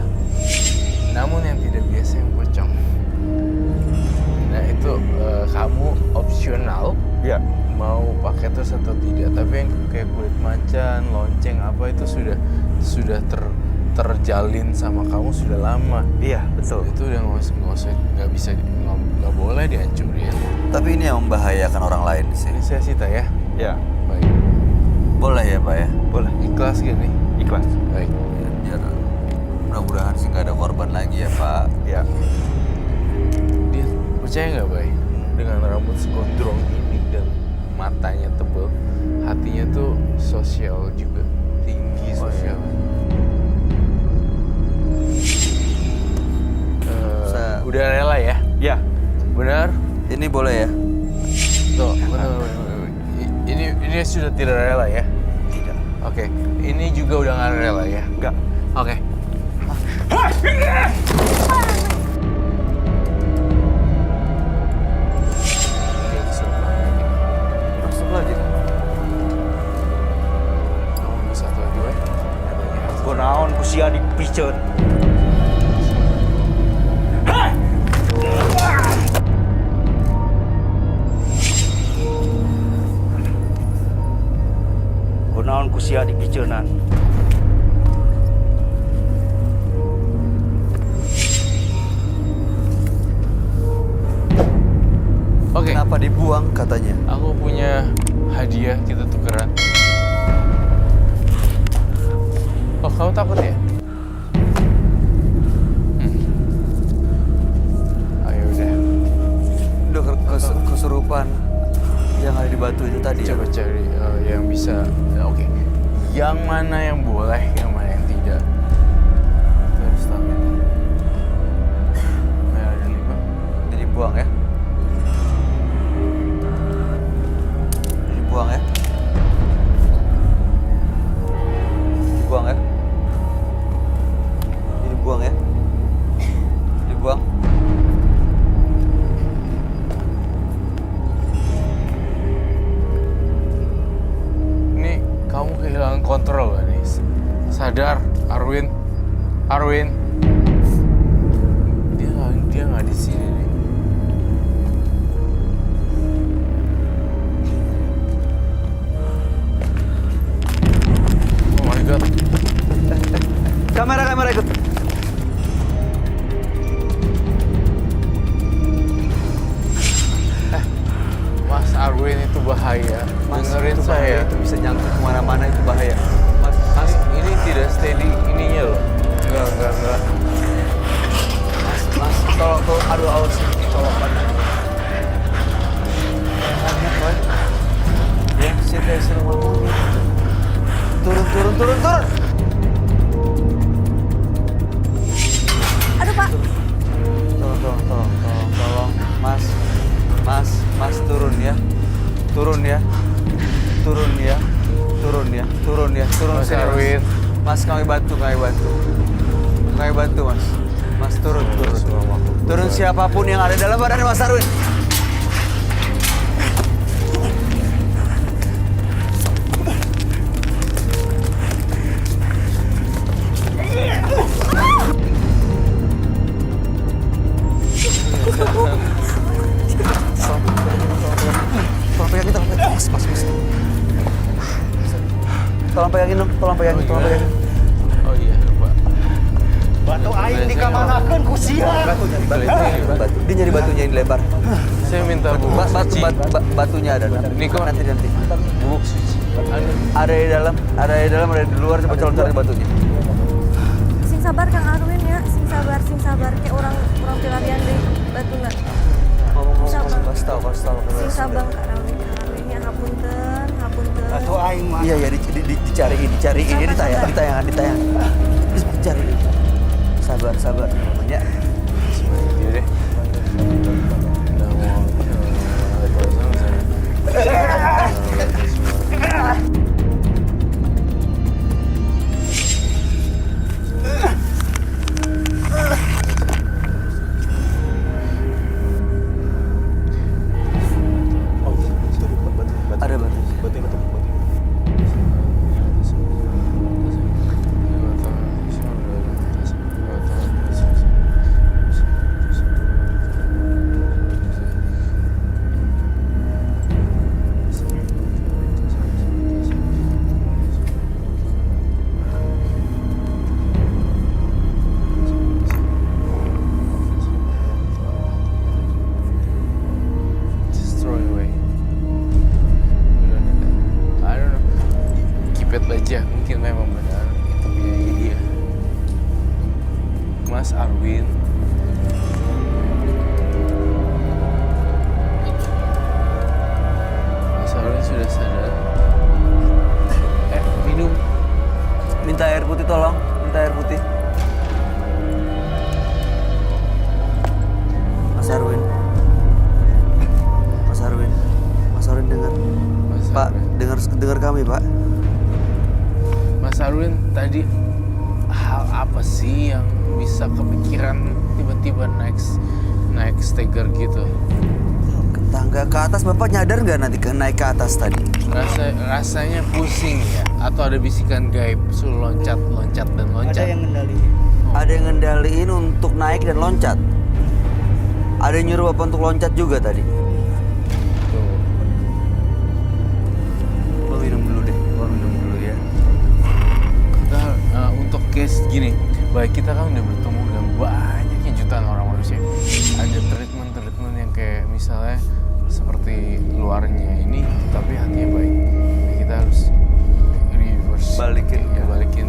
Namun yang tidak biasa yang pocong. Nah itu kamu opsional Iya. mau pakai terus atau tidak, tapi yang kayak kulit macan, lonceng apa itu sudah terjalin sama kamu sudah lama. Iya, betul. Itu udah nggak boleh dihancurin. Tapi ini yang membahayakan orang lain sih. Ini saya sita ya. Ya, Baik. Boleh ya Pak ya? boleh. Ikhlas gini. Ikhlas. Baik. Biar mudah-mudahan sih nggak ada korban lagi ya Pak. Ya. Dia percaya nggak, Bay? Dengan rambut segondrong ini dan matanya tebal, hatinya tuh sosial juga, tinggi sosial. Udah rela ya? Ya. Benar? Ini boleh ya? Tuh, benar. Ini sudah tidak rela ya? Tidak. Oke, ini juga udah nggak rela ya? Enggak. Oke. Oke, kesurupan lagi. Masuk lagi. Kamu bisa satu lagi, Bay? Katanya harus Kunaon kusia dipiceun. Kunaon kusia dipiceunan. Oke, Kenapa dibuang katanya? aku punya hadiah, kita tukeran. Oh, kamu takut ya? Ayo udah, Udah kesurupan yang ada di batu itu tadi ya? coba cari yang bisa. Oke, yang mana yang boleh, yang mana yang tidak. Kita harus tahu. Merah dan lima. Ini dibuang ya? Ini dibuang ya? Dibuang ya? Ini dibuang ya? Dibuang? Ini kamu kehilangan kontrol gak nih? Sadar, Arwin. Arwin. Dia nggak di sini nih. Oh my god. Kamera ikut. Mas Arwin itu bahaya. Dengerin itu saya. bahaya, itu bisa nyangkut kemana-mana, itu bahaya. Mas, Ini tidak steady ininya loh. Enggak. mas, tolong, aduh awas, tolong Pak. Ya, sini suruh ngomong. Turun. Aduh Pak, Tolong, Mas, turun ya. Turun Mas sini, Arwin. Mas, kami bantu, Mas. Mas, turun. Turun siapapun yang ada dalam badan Mas Arwin. Tolong pegangin. Mas. Tolong pegangin dong, tolong pegangin. Oh iya, lupa. Batu aing dikamanakeun ku sia. Batu. Dia nyari batunya yang dilebar. Saya minta bubuk suci. Batunya ada. Ini kok Nanti. bubuk suci. Ada di dalam, ada di luar. Coba cari batunya. sing sabar Kang Arwin ya, sing sabar. Kayak orang pelarian di Batuna. Ngomong, kasih tahu. Sing sabar Kang Arwin ya, hapunten. Batu aing mah. Iya, dicariin. Ini ditayang. Dicariin. Sabar. Ya. Iya deh. Udah mau ada perasaan saya. Ada batu. Just throw it away. I don't know. Keep it aja. Mungkin memang benar itu punya dia. Mas Arwin. Mas Arwin sudah sadar. Minum. Minta air putih, tolong. Minta air putih. Mas Arwin dengar. Mas Pak, Arwin. dengar kami, Pak. Mas Arwin, tadi hal apa sih yang bisa kepikiran tiba-tiba naik staiger gitu? Ke tangga ke atas, Bapak nyadar nggak nanti naik ke atas tadi? Rasanya pusing ya? Atau ada bisikan gaib suruh loncat dan loncat? Ada yang ngendaliin. Ada yang ngendaliin untuk naik dan loncat. Ada yang nyuruh Bapak untuk loncat juga tadi. Tuh. Bapak minum dulu ya. Kita untuk case gini, baik kita kan udah bertemu dengan banyaknya jutaan orang manusia. Ada treatment yang kayak misalnya seperti luarnya ini, tapi hatinya baik. Jadi kita harus reverse. Balikin. Ya balikin.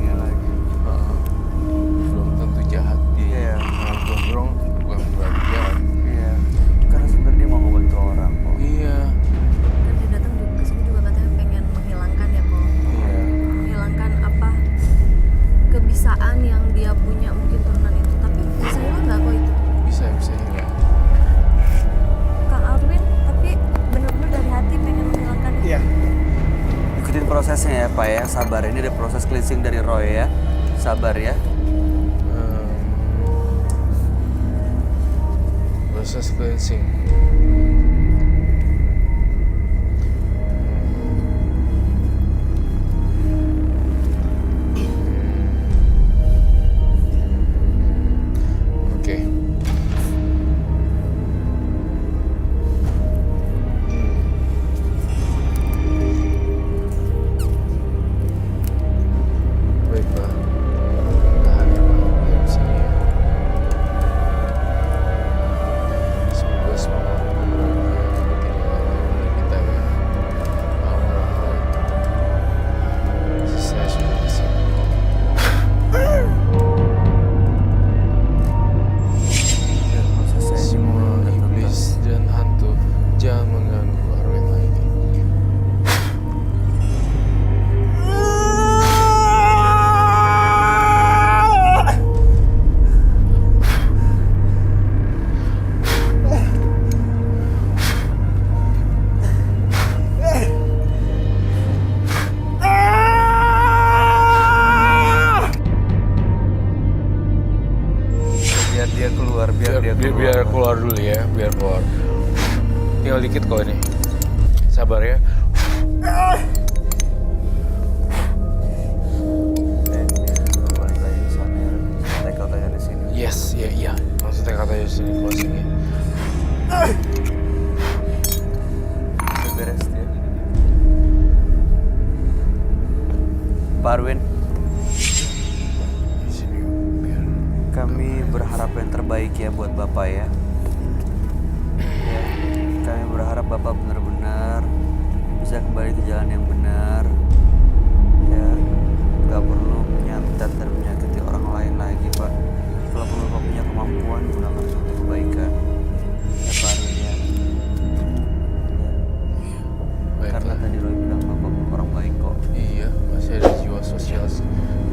Belum tentu jahat dia. Iya. Kalau gondrong bukan berarti jahat. Iya. Karena sebenarnya dia mau ngebantu orang kok. Iya. Dan dia datang juga ke sini juga katanya pengen menghilangkan ya kok. Iya. Menghilangkan apa kebisaan yang dia punya mungkin turunan itu, tapi bisa hilang nggak kok itu Bisa hilang. Kang Arwin? Tapi benar-benar dari hati pengen menghilangkan itu. Iya. Ikutin prosesnya ya, Pak ya. Sabar, ini ada proses cleansing dari Roy ya. Sabar ya. Proses cleansing. dikit kok ini. Sabar ya. Balik lagi ke sana ya. Tackle aja di sini. Yes, iya. Maksudnya katanya sini closingnya. Udah beres dia. Pak Arwin, Sini biar. kami berharap yang terbaik ya buat Bapak ya. Ya, kami berharap Bapak benar-benar bisa kembali ke jalan yang benar. Ya, nggak perlu menyantet dan menyakiti orang lain lagi, Pak. Kalau perlu Bapak punya kemampuan, gunakan suatu kebaikan. Ya, Pak Arwin ya. Ya. Karena Baiklah. tadi Roy bilang Bapak orang baik kok. Iya, masih ada jiwa sosial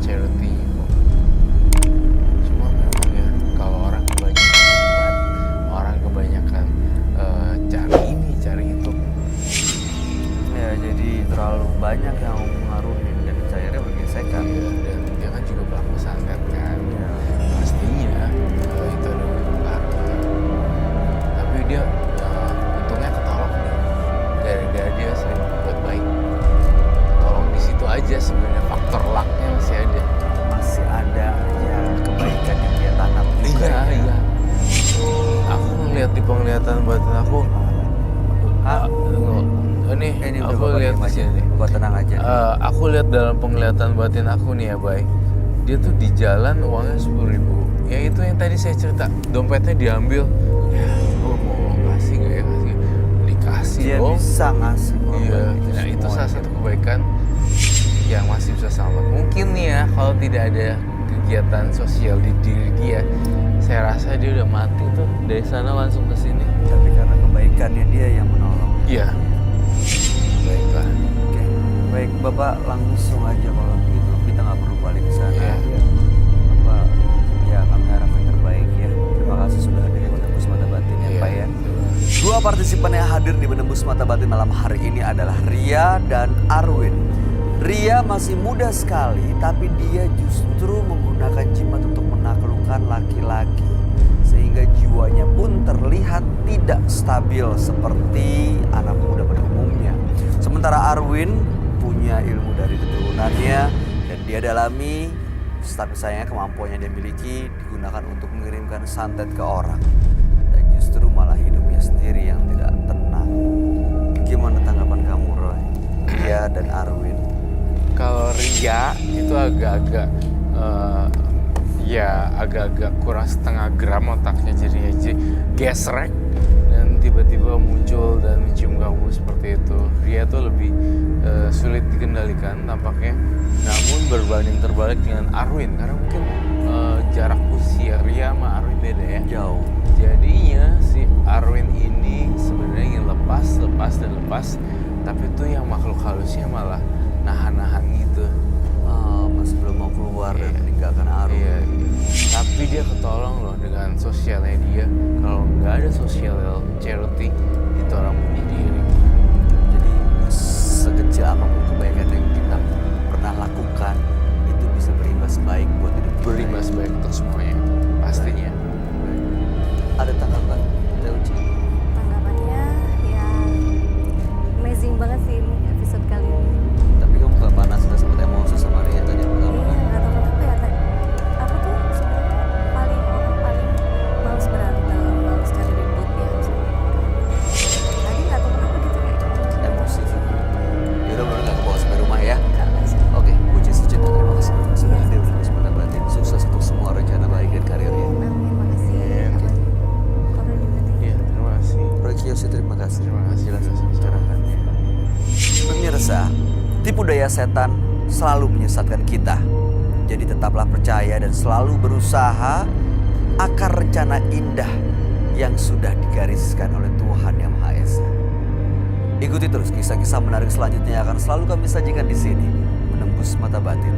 charity kok. Cuma memang ya, kalau orang kebanyakan sifat, orang kebanyakan cari ini, cari itu. Ya, jadi terlalu banyak yang mengaruhi dan akhirnya bergesekan. Iya, dan dia kan juga pelaku santet kan. Ya. Pastinya itu ada pengaruhnya. Tapi dia untungnya ketolong nih. Gara-gara dia sering berbuat baik. Tolong di situ aja sebenarnya faktor lucknya masih ada. Masih ada ya kebaikan yang dia tanam juga. Iya. Aku ngeliat di penglihatan batin aku. Hah? Ini Ini udah aku Bapak lihat diam di aja. sini. Bapak tenang aja. Aku lihat dalam penglihatan batin aku nih ya, Bay. Dia tuh di jalan uangnya 10.000. Ya itu yang tadi saya cerita, dompetnya diambil. Ya, gua mau kasih nggak ya? Dikasih Dia dong. bisa ngasih Iya, korban nah itu semua. salah satu kebaikan yang masih bisa selamat. Mungkin nih ya, kalau tidak ada kegiatan sosial di diri dia, saya rasa dia udah mati tuh dari sana langsung ke sini. Tapi karena kebaikannya dia yang menolong. Iya. Baiklah. Oke, baik Bapak langsung aja kalau begitu. Kita nggak perlu balik ke sana. Iya. Bapak, ya kami harap yang terbaik ya. Terima kasih sudah hadir di Menembus Mata Batin ya, Iya. Pak ya. Dua partisipan yang hadir di Menembus Mata Batin malam hari ini adalah Ria dan Arwin. Ria masih muda sekali, tapi dia justru menggunakan jimat untuk menaklukkan laki-laki. Sehingga jiwanya pun terlihat tidak stabil seperti anak muda pada umumnya. Sementara Arwin punya ilmu dari keturunannya dan dia dalami, tapi sayangnya kemampuannya dia miliki digunakan untuk mengirimkan santet ke orang. Dan justru malah hidupnya sendiri yang tidak tenang. Gimana tanggapan kamu, Roy? Ria dan Arwin. Kalau Ria itu agak-agak ya agak-agak kurang setengah gram otaknya, jadi aja gesrek dan tiba-tiba muncul dan mencium kamu seperti itu. Ria tuh lebih sulit dikendalikan tampaknya, namun berbanding terbalik dengan Arwin karena mungkin jarak usia Ria sama Arwin beda ya. Jauh. Jadinya si Arwin ini sebenarnya ingin lepas, tapi tuh yang makhluk halusnya malah nahan-nahan gitu. Masih belum mau keluar dan Iya. meninggalkan Arwin. Iya. Tapi dia ketolong loh dengan sosialnya dia. Kalau nggak ada sosial charity, itu orang punya diri. Jadi sekecil apapun kebaikan yang kita pernah lakukan itu bisa berimbas baik buat hidup kita. Berimbas baik untuk semuanya, pastinya. Ada tanggapan, Teuci? Tanggapannya ya amazing banget sih ini episode kali ini. Tapi kamu gak panas, gak sempat emosi sama Ria tadi yang pertama Iya, kan? nggak tahu kenapa ya tadi. Aku tuh sebenarnya paling males berantem, males cari ribut ya. Tadi nggak tahu kenapa gitu kayak Emosi. Yaudah bener gak kebawa sampai rumah ya? nggak bisa. Oke, Puji Sucita, terima kasih banyak sudah hadir di Menembus Mata Batin. Sukses untuk semua rencana baik dan karirnya. Amin, makasih. Amin. Kalau diminta. Iya, terima kasih. Roy Kiyoshi, terima kasih. Terima kasih. Jelas pencerahannya. Pemirsa, tipu daya setan selalu menyesatkan kita. Jadi tetaplah percaya dan selalu berusaha akar rencana indah yang sudah digariskan oleh Tuhan Yang Maha Esa. Ikuti terus kisah-kisah menarik selanjutnya yang akan selalu kami sajikan di sini, Menembus Mata Batin.